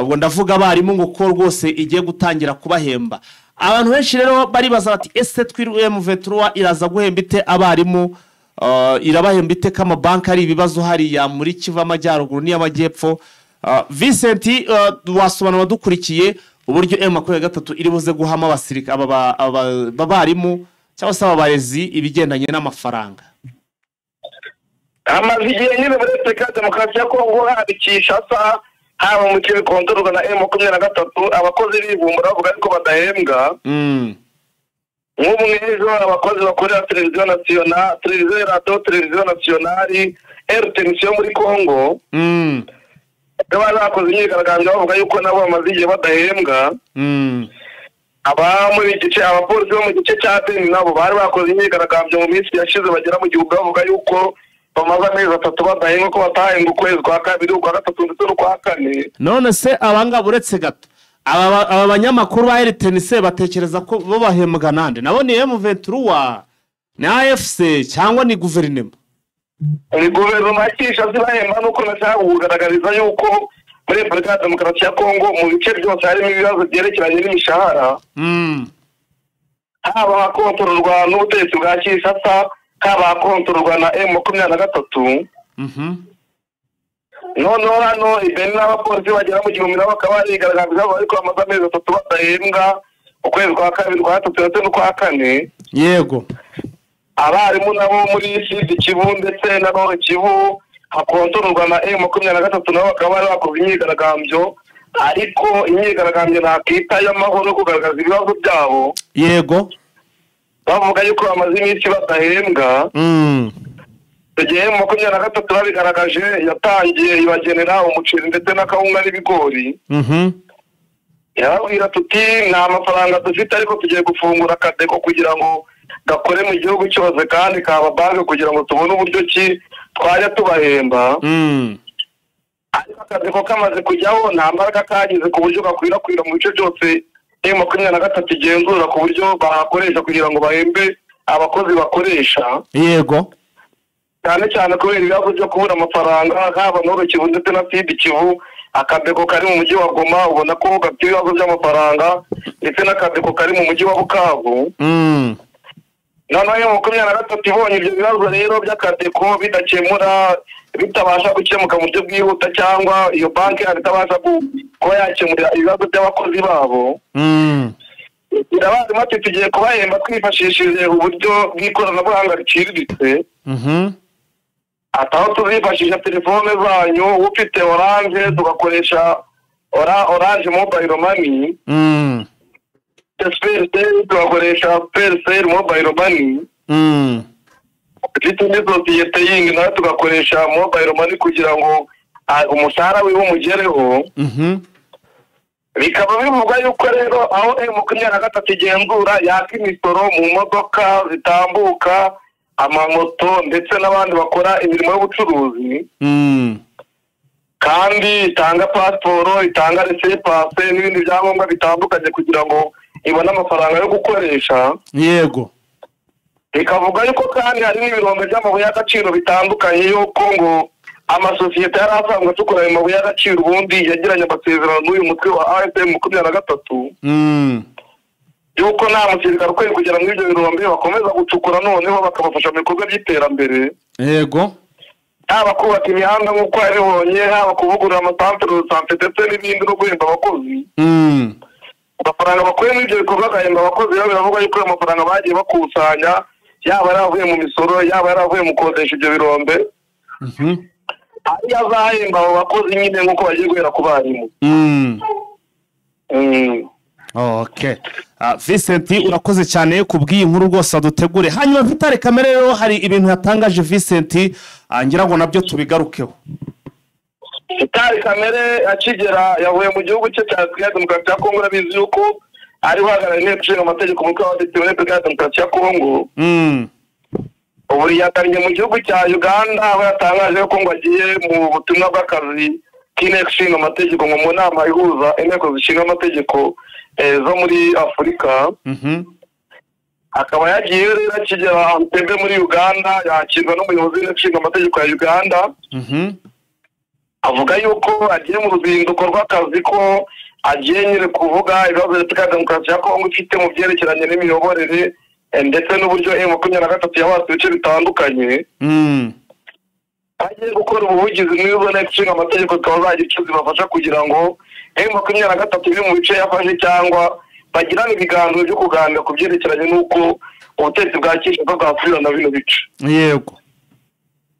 ubwo ndavuga abarimu ngo ko rwose igiye gutangira kubahemba. Abantu benshi rero baribaza bati ese twiriwe M23 iraza guhemba ite abarimu, irabahemba ite kama banki ari ibibazo hariya muri Kivu Amajyaruguru n'Amajyepfo. Vincent wasobanura dukurikiye uburyo M23 iri buze guhama abasirikare abarimu cyangwa se ababarezi ibigendanye n'amafaranga. Amazigiye nyine muri Repubulika Demokarasi ya Kongo habikisha sa haba mu kibi kontorwa na M23 abakozi bibumbura bavuga ko badahembwa. Nk'ubu n'izo abakozi bakorera televiziyo nationale, televiziyo radio, televiziyo nationale, RTNC muri Kongo. Bakoze imyigaragambyo bavuga yuko nabo bamazigiye badahembwa. Aba muri gice abapolisi bo mu gice cya Beni nabo bari bakoze imyigaragambyo mu minsi yashize bagera mu gihugu bavuga yuko bamaze amezi 3 badahembwa ko batahembwa ukwezi kwa kabiri kwa gatatu ndetse no kwa kane. None se abanga buretse gato aba banyamakuru ba RTNC batekereza ko bo bahembwa nande? Nabo ni M23 ni AFC cyangwa ni guverinoma? Ni guverinoma kisha zibahemba nuko nashaka kugaragariza yuko muri Repubulika Demokarasi ya Kongo mu bice byose harimo ibibazo byerekeranye n'imishahara. Haba hakontororwa n'ubutegetsi bwa Kinshasa, haba hakontororwa na M23. Noneho hano ibeni n'abapolisi bagera mu gihumbi nabo bakaba barigaragaza ariko bamaze amezi 3 badahembwa ukwezi kwa kabiri kwa gatatu ndetse no kwa kane. Yego. Abarimu nabo muri Sud Kivu ndetse na Nord Kivu hakontororwa na M23 nabo bakaba bari bakoze imyigaragambyo ariko imyigaragambyo ntakita y'amahoro kugaragaza ibibazo byabo. Yego. Bavuga yuko bamaze iminsi badahembwa. Igihe M23 babigaragaje yatangiye ibagenera umuceri ndetse n'akawunga n'ibigori. Yababwira tuti nta mafaranga dufite ariko tugiye gufungura akadeko kugira ngo gakore mu gihugu cyose kandi kaba banki kugira ngo tubone uburyo ki twajya tubahemba. Akadeko kamaze kujyaho nta mbaraga kagize ku buryo gakwirakwira mu bice byose M23 igenzura ku buryo bakoresha kugira ngo bahembe abakozi bakoresha. Yego. Cyane cyane kubera ibibazo byo kubura amafaranga haba Nord Kivu ndetse na Sud Kivu. Akadeko kari mu mujyi wa Goma ubona ko gafite ibibazo by'amafaranga ndetse n'akadeko kari mu mujyi wa Bukavu. Noneho M23 ibonye ibyo bibazo rero by'akadeko bidakemura bitabasha gukemuka mu buryo bwihuta cyangwa iyo banki itabasha kuba yakemura ibibazo by'abakozi babo. Irabaza mati tugiye kubahemba twifashishije uburyo bw'ikoranabuhanga riciriritse. Ataho tuzifashisha telefone zanyu ufite Orange tugakoresha Orange Mobile Money. Tugakoresha PSL Mobile Money. Ufite n'isosiyete yindi nayo tugakoresha Mobile Money kugira ngo umushahara wiwe umugereho. Bikaba bivuga yuko rero aho M23 igenzura yaka imisoro mu modoka zitambuka, amamoto ndetse n'abandi bakora imirimo y'ubucuruzi. Kandi itanga pasiporo, itanga laissez-passer n'ibindi byangombwa bitandukanye kugira ngo ibone amafaranga yo gukoresha. Yego. Bikavuga yuko kandi hari n'ibirombe by'amabuye y'agaciro bitandukanye yuko ngo amasosiyete yari asanzwe acukura ayo mabuye y'agaciro ubundi yagiranye amasezerano n'uyu mutwe wa AFM 23 yuko nta musirikare ukwiye kugera muri ibyo birombe bakomeza gucukura noneho bakabafasha mu bikorwa by'iterambere. Yego. Haba kubaka imihanda nk'uko yabibonye, haba kuvugurura amasantere de sante ndetse n'ibindi no guhemba abakozi. Amafaranga bakuye muri ibyo bikorwa agahemba abakozi rero biravuga yuko ayo mafaranga bagiye bakusanya yaba yaravuye mu misoro yaba yaravuye mu kodesha ibyo birombe. Ari azahemba abo bakozi nyine nk'uko bagiye guhera ku barimu. Okay. Vincent urakoze cyane kubwiye inkuru rwose adutegure. Hanyuma Vitale Kamere rero hari ibintu yatangaje Vincent ngira ngo nabyo tubigarukeho. Vitale Kamere akigera yavuye mu gihugu cye cya Repubulika Demokarasi ya Kongo arabizi yuko ari uhagarariye inteko ishinga amategeko mu kwa Repubulika Demokarasi ya Kongo. Ubu yatariye mu gihugu cya Uganda aho yatangaje ko ngo agiye mu butumwa bw'akazi k'inteko ishinga amategeko mu nama ihuza inteko zishinga amategeko zo muri Afurika. Akaba yagiye rero akigera Entebbe muri Uganda yakirwa n'umuyobozi w'inteko ishinga amategeko ya Uganda. Avuga yuko agiye mu ruzinduko rw'akazi ko agiye nyine kuvuga ibibazo Repubulika Demokarasi ya Kongo ifite mu byerekeranye n'imiyoborere ndetse n'uburyo M23 yabase ibice bitandukanye. Agiye gukora ubuvugizi n'izo nteko ishinga amategeko twazagira icyo zibafasha kugira ngo M23 iri mu bice yafashe cyangwa bagirana ibiganiro byo kuganira ku byerekeranye n'uko ubutegetsi bwa Kinshasa bwasubirana bino bice. Yego.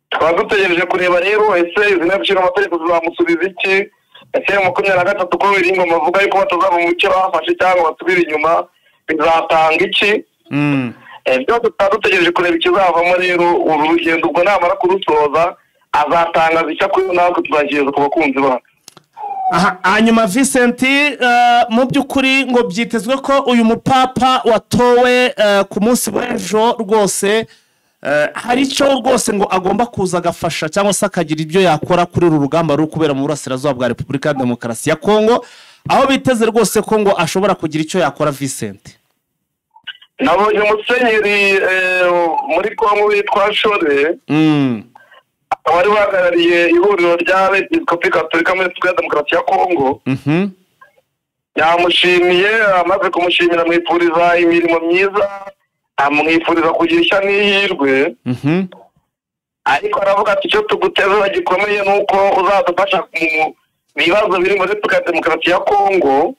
Twaba dutegereje kureba rero ese izi nteko ishinga amategeko zizamusubiza iki, ese M23 ko biringo bavuga yuko batazava mu bice bafashe cyangwa basubira inyuma bizatanga iki. Byose twaba dutegereje kureba ikizavamo rero uru rugendo ubwo namara kurusoza azatangaza icyo kuri natwe tuzageza ku bakunzi bacu. Hanyuma Vincent mu by'ukuri ngo byitezwe ko uyu mupapa watowe ku munsi w'ejo rwose hari icyo rwose ngo agomba kuza agafasha cyangwa se akagira ibyo yakora kuri uru rugamba ruri kubera mu burasirazuba bwa Repubulika Demokarasi ya Kongo, aho biteze rwose ko ngo ashobora kugira icyo yakora Vincent. Nabonye musenyeri muri Kongo witwa Shore wari wahagarariye ihuriro ry'Abepiskopi Gatolika muri Repubulika Demokarasi ya Kongo. Yamushimiye, amaze kumushimira amwifuriza imirimo myiza, amwifuriza kugira ishya n'ihirwe. Ariko aravuga ati icyo tuguteza gikomeye nuko uzadufasha mu bibazo biri muri Repubulika Demokarasi ya Kongo.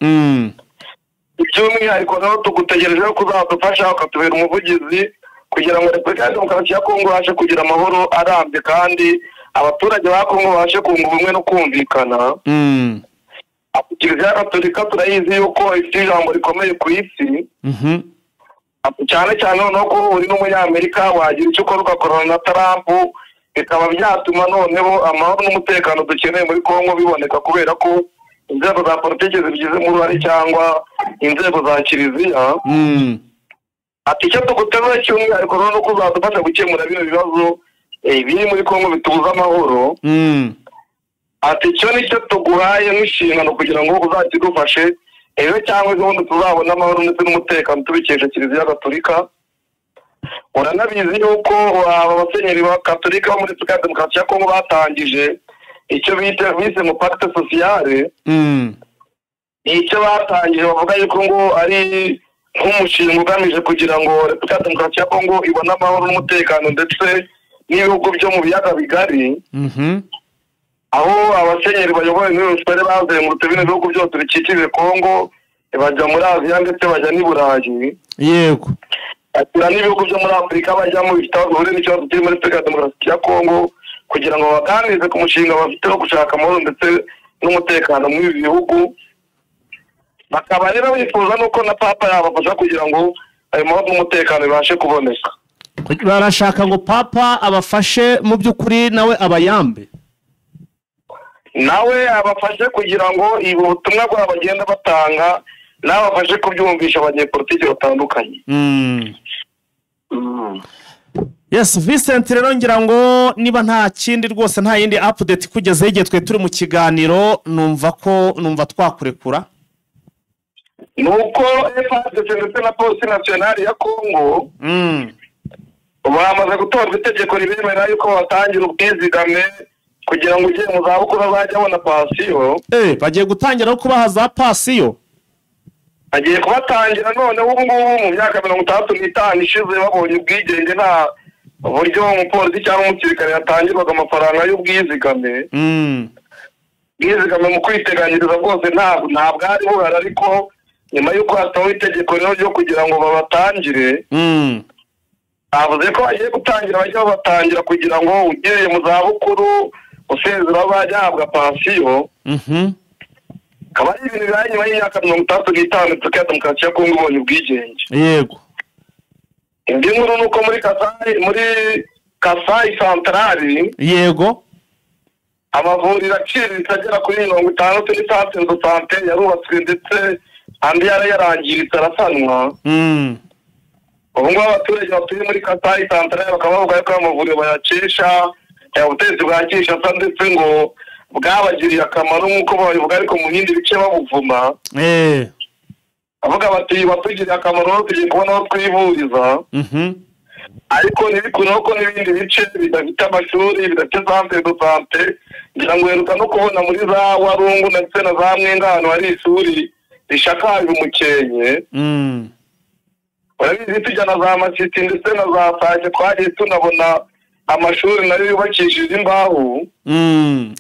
By'umwihariko rero tugutegereje ko uzadufasha ukatubera umuvugizi kugira ngo Repubulika Demokarasi ya Kongo ibashe kugira amahoro arambye kandi abaturage ba Kongo babashe kunga ubumwe no kumvikana. Kiliziya Gatolika turayizi yuko ifite ijambo rikomeye ku isi. Cyane cyane noneho ko uri n'umunyamerika wagira icyo ukora ugakorana na Trump bikaba byatuma noneho amahoro n'umutekano dukeneye muri Kongo biboneka kubera ko inzego za politiki zibigizemo uruhare cyangwa inzego za kiliziya. Ati icyo tuguteza cy'umwihariko rero nuko uzadufasha gukemura bino bibazo biri muri Kongo bitubuza amahoro. Ati icyo nicyo tuguhaye nk'inshingano kugira ngo uzakidufashe ejo cyangwa ejobundi tuzabona amahoro ndetse n'umutekano tubikesha Kiliziya Gatolika. Uranabizi yuko aba basenyeri ba Gatolika bo muri Repubulika Demokarasi ya Kongo batangije icyo bise mu pacte sociale. Icyo batangije bavuga yuko ngo ari nk'umushinga ugamije kugira ngo Repubulika Demokarasi ya Kongo ibone amahoro n'umutekano ndetse n'ibihugu byo mu biyaga bigari. Aho abasenyeri bayoboye n'urusore bazengurutse bino bihugu byose bikikije Kongo bajya muri Aziya ndetse bajya n'i Burayi. Yego. Atira n'ibihugu byo muri Afurika bajyamo bifite uruhare n'ikibazo kiri muri Repubulika Demokarasi ya Kongo kugira ngo baganirize ku mushinga bafite wo gushaka amahoro ndetse n'umutekano muri ibi bihugu. Bakaba rero bifuza nuko na papa yabafasha kugira ngo ayo mahoro n'umutekano bibashe kuboneka. Barashaka ngo papa abafashe mu by'ukuri nawe abayambe. Nawe abafashe kugira ngo ibu butumwa bwabo bagenda batanga n'abafashe kubyumvisha abanyepolitiki batandukanye. Yes, Vincent rero ngira ngo niba nta kindi rwose nta yindi update kugeza igihe twe turi mu kiganiro numva twakurekura. Nuko FARDC ndetse na Polisi Nationale ya Kongo bamaze gutora itegeko ribemerera yuko batangira ubwizigame kugira ngo ujye mu zabukuru azajya abona pansiyo. Bagiye gutangira kubaha za pansiyo. Agiye kubatangira noneho ubu ngubu mu myaka 65 ishize babonye ubwigenge nta buryo umupolisi cyangwa umusirikare yatangirwaga amafaranga y'ubwizigame. Ubwizigame mu kwiteganyiriza bwose ntabwo ari buhari, ariko nyuma y'uko hatowe itegeko ryo kugira ngo babatangire, bavuze ko bagiye gutangira, bajya babatangira kugira ngo ugiye mu zabukuru usezera bajya ahabwa pansiyo. Akaba ari ibintu bibaye nyuma y'imyaka 65 Repubulika Demokarasi ya Kongo ibonye ubwigenge. Yego. Indi nkuru nuko muri Kasai Centrale, yego, amavuriro aciriritse agera kuri 50 n'isantere de sante yarubatswe ndetse andi yarangiritse arasanwa. Ubu ngubu abaturage batuye muri Kasai Centrale bakaba bavuga ko amavuriro bayakesha ubutegetsi bwa Kinshasa ndetse ngo bwabagiriye akamaro nk'uko babivuga, ariko mu bindi bice babuvuma. Avuga bati batugiriye akamaro tugiye kubona aho twivuriza, ariko ntibikureho ko n'ibindi bice bidafite amashuri, bidafite santere de sante. Ngira ngo heruka no kubona muri za Warungu ndetse na za Mwenga ahantu hari ishuri rishakaje umukenke. Urabizi tujyana za Masisi ndetse na za Sake twagiye tunabona amashuri nayo yubakishije imbaho.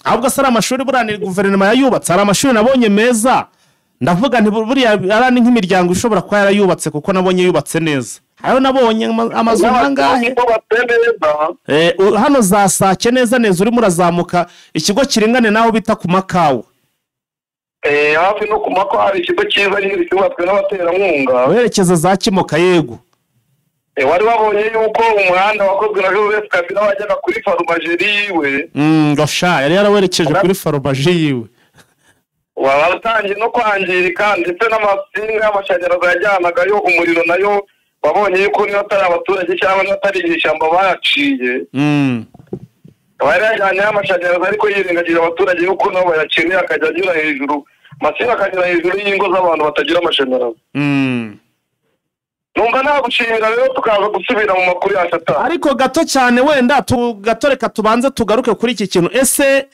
Ahubwo se ari amashuri buranira guverinoma yayubatse, hari amashuri nabonye meza. Ndavuga nti buriya arani nk'imiryango ishobora kuba yarayubatse kuko nabonye yubatse neza. Ayo nabonye amazu nangahe hano za Sake neza urimo urazamuka ikigo kiringane naho bita ku Makawa. Hafi no ku Makawa hari ikigo cyiza nyine cyubatswe n'abaterankunga werekeza za Kimoka. Yego. Wari wabonye yuko umuhanda wakozwe na Joseph Kabila wajyaga kuri farumajeri yiwe. Gosha yari yarawerekeje kuri farumajeri yiwe. Watangiye no kwangirika ndetse n'amasinga y'amashanyarazi yajyanagayo umuriro nayo wabonye yuko niyo atari abaturage cyangwa niyo atari ishyamba bayaciye. Bari yajyanye amashanyarazi ariko yirengagije abaturage yuko nabo bayakeneye akajya anyura hejuru, amasinga akanyura hejuru y'ingo z'abantu batagira amashanyarazi. Numva nagushimira rero tukaza gusubira mu makuru ya Sata. Ariko gato cyane wenda tugatoreka tubanze tugaruke kuri iki kintu. Ese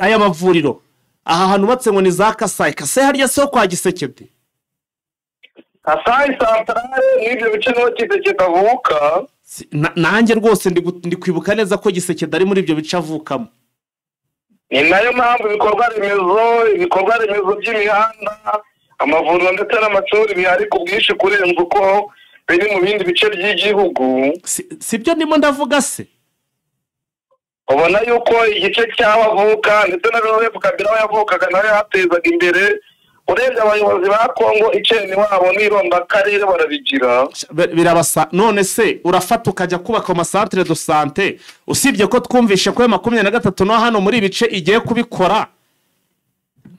aya mavuriro aha hantu batse ngo ni za Kasai harya se kwa Gisekedi? Kasai Centrale n'ibyo bice no Gisekedi avuka. Nanjye rwose ndi kwibuka neza ko Gisekedi ari muri ibyo bice avukamo. Ni nayo mpamvu ibikorwa remezo by'imihanda, amavuriro ndetse n'amashuri bihari ku bwinshi kurenza uko biri mu bindi bice by'igihugu. Sibyo ndimo ndavuga se? Ubona yuko igice cyaho avuka ndetse na Joseph Kabila yavukaga nawe yatezaga imbere. Urebye abayobozi ba Kongo iceni wabo n'ironda akarere barabigira. Birabasa none se urafata ukajya kubaka ama centre de sante, usibye ko twumvishe ko 23 no hano muri ibice igiye kubikora.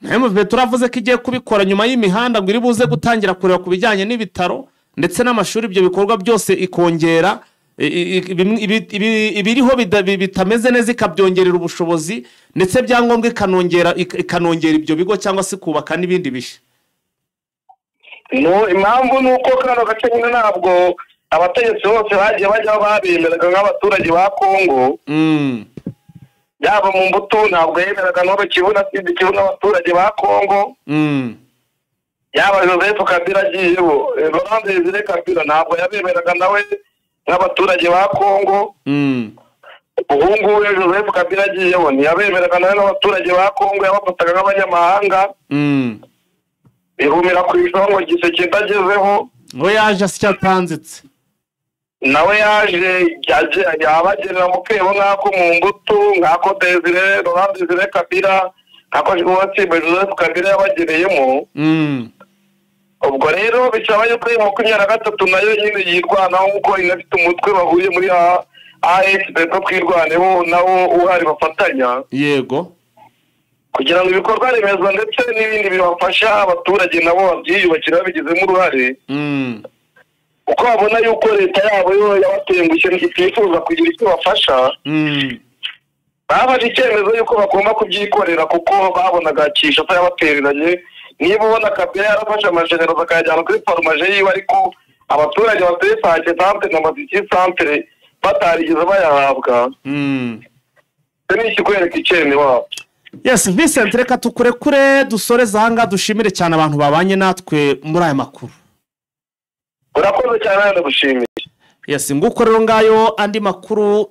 Nayo turavuze ko igiye kubikora nyuma y'imihanda ngo iri buze gutangira kureba ku bijyanye n'ibitaro ndetse n'amashuri, ibyo bikorwa byose ikongera ibiriho bitameze neza ikabyongerera ubushobozi ndetse byangombwa ikanongera ibyo bigo cyangwa se kubaka n'ibindi bishya. No, impamvu nuko kano gace nyine ntabwo abategetsi bose bagiye bajya babemeraga nk'abaturage ba Kongo. Yaba mu mbuto ntabwo yemeraga no Kivu Kivu n'abaturage ba Kongo. Yaba Joseph Kabila agiyeho, Laurent Desire Kabila ntabwo yabemeraga nawe n'abaturage ba Kongo. Ubu ngubu Joseph Kabila agiyeho ntiyabemeraga nawe n'abaturage ba Kongo, yabafataga nk'abanyamahanga. Ihumira ku isongo Gisekedi agezeho. We yaje asyatanzitse. Nawe yaje yabagerera mu kebo nk'ako mu mbuto nk'ako Laurent Desire Kabila nk'ako Joseph Kabila yabagereyemo. Ubwo rero bisaba yuko 23 nayo nyine yirwanaho nk'uko inafite umutwe bahuye muri AFP twirwaneho nawo uhari bafatanya. Yego. Kugira ngo ibikorwa remezo ndetse n'ibindi bibafasha abaturage nabo babyiyubakira babigizemo uruhare. Uko babona yuko leta yabo yo yabatengushye ntikifuza kugira icyo bafasha. Bafashe icyemezo yuko bagomba kubyikorera kuko babonaga Kinshasa yabatereranye. Niba ubona Kabila yarafashe amashanyarazi akayajyana kuri farumajeri yiwe, ariko abaturage batuye Sake centre na Masisi centre batarigeze bayahabwa ni ikikwereka icyene wabo. Yes, Vincent, reka tukurekure dusoreze ahanga dushimire cyane abantu babanye natwe muri aya makuru. Urakoze cyane ndagushimiye. Yes, nguko rero ngayo andi makuru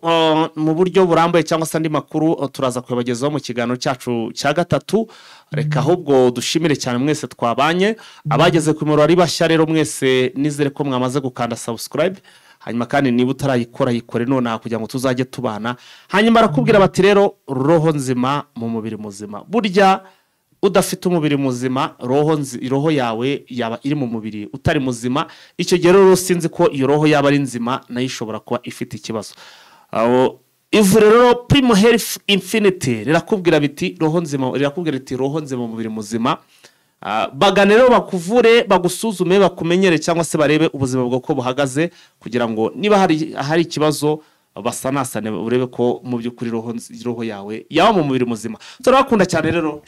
mu buryo burambuye cyangwa se andi makuru turaza kubagezaho mu kiganiro cyacu cya gatatu. Reka ahubwo dushimire cyane mwese twabanye, abageze ku muriro ari bashya rero mwese nizere ko mwamaze gukanda subscribe. Hanyuma kandi niba utarayikora yikore none kugira ngo tuzajye tubana. Hanyuma barakubwira bati rero roho nzima mu mubiri muzima. Burya udafite umubiri muzima roho yawe yaba iri mu mubiri utari muzima. Icyo gihe rero sinzi ko iyo roho yaba ari nzima nayo ishobora kuba ifite ikibazo. Ivuriro Primo Health Infinity rirakubwira biti roho nzima, rirakubwira iti roho nzima mu mubiri muzima. Bagane rero bakuvure bagusuzume bakumenyere cyangwa se barebe ubuzima bwo ko buhagaze kugira ngo niba hari ikibazo basanasane urebe ko mu byukuri roho yawe yaba mu mubiri muzima. Turabakunda cyane rero.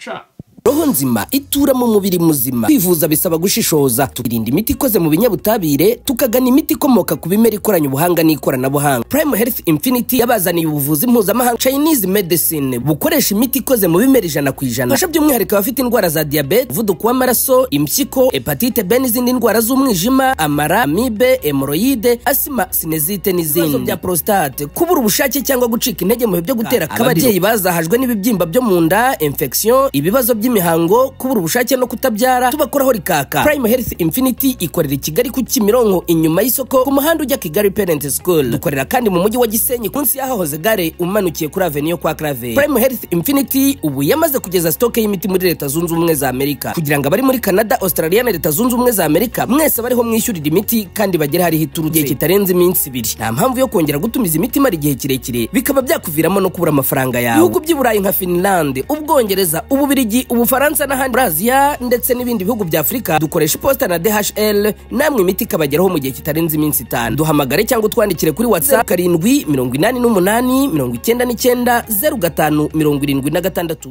Roho nzima itura mu mubiri muzima. Kwivuza bisaba gushishoza, tukirinda imiti ikoze mu binyabutabire, tukagana imiti ikomoka ku bimera ikoranye ubuhanga n'ikoranabuhanga. Prime Health Infinity yabazaniye ubuvuzi mpuzamahanga Chinese medicine bukoresha imiti ikoze mu bimera 100%. Fasha by'umwihariko abafite indwara za diabete, umuvuduko w'amaraso, impyiko, hepatite B n'izindi ndwara z'umwijima, amara, amibe, hemorrhoide, asima, sinezite n'izindi. Bya prostate, kubura ubushake cyangwa gucika intege mu byo gutera akabariro. Ababyeyi bazahajwe n'ibibyimba byo mu nda, infection, ibibazo mihango, kubura ubushake no kutabyara tubakoraho rikaka. Prime Health Infinity ikorera i Kigali ku Kimironko inyuma y'isoko ku muhanda ujya Kigali Parent School. Dukorera kandi mu mujyi wa Gisenyi munsi y'ahahoze gare umanukiye kuri Avenue kwa Clave. Prime Health Infinity ubu yamaze kugeza stock y'imiti muri Leta Zunze Ubumwe za Amerika kugira ngo abari muri Canada, Australia na Leta Zunze Ubumwe za Amerika mwese bariho mwishyurira imiti kandi bagera hari hituruje kitarenze iminsi 2. Nta mpamvu yo kongera gutumiza imiti mari gihe kirekire bikaba byakuviramo no kubura amafaranga yawe. Ibihugu by'Iburayi nka Finland, Ubwongereza, Ububiligi, Ubufaransa n'ahandi Brazil ndetse n'ibindi bihugu bya Afrika dukoresha posta na DHL, namwe imiti kabageraho mu gihe kitarenze iminsi 5. Duhamagare cyangwa twandikire kuri WhatsApp 788 99 09 05 76.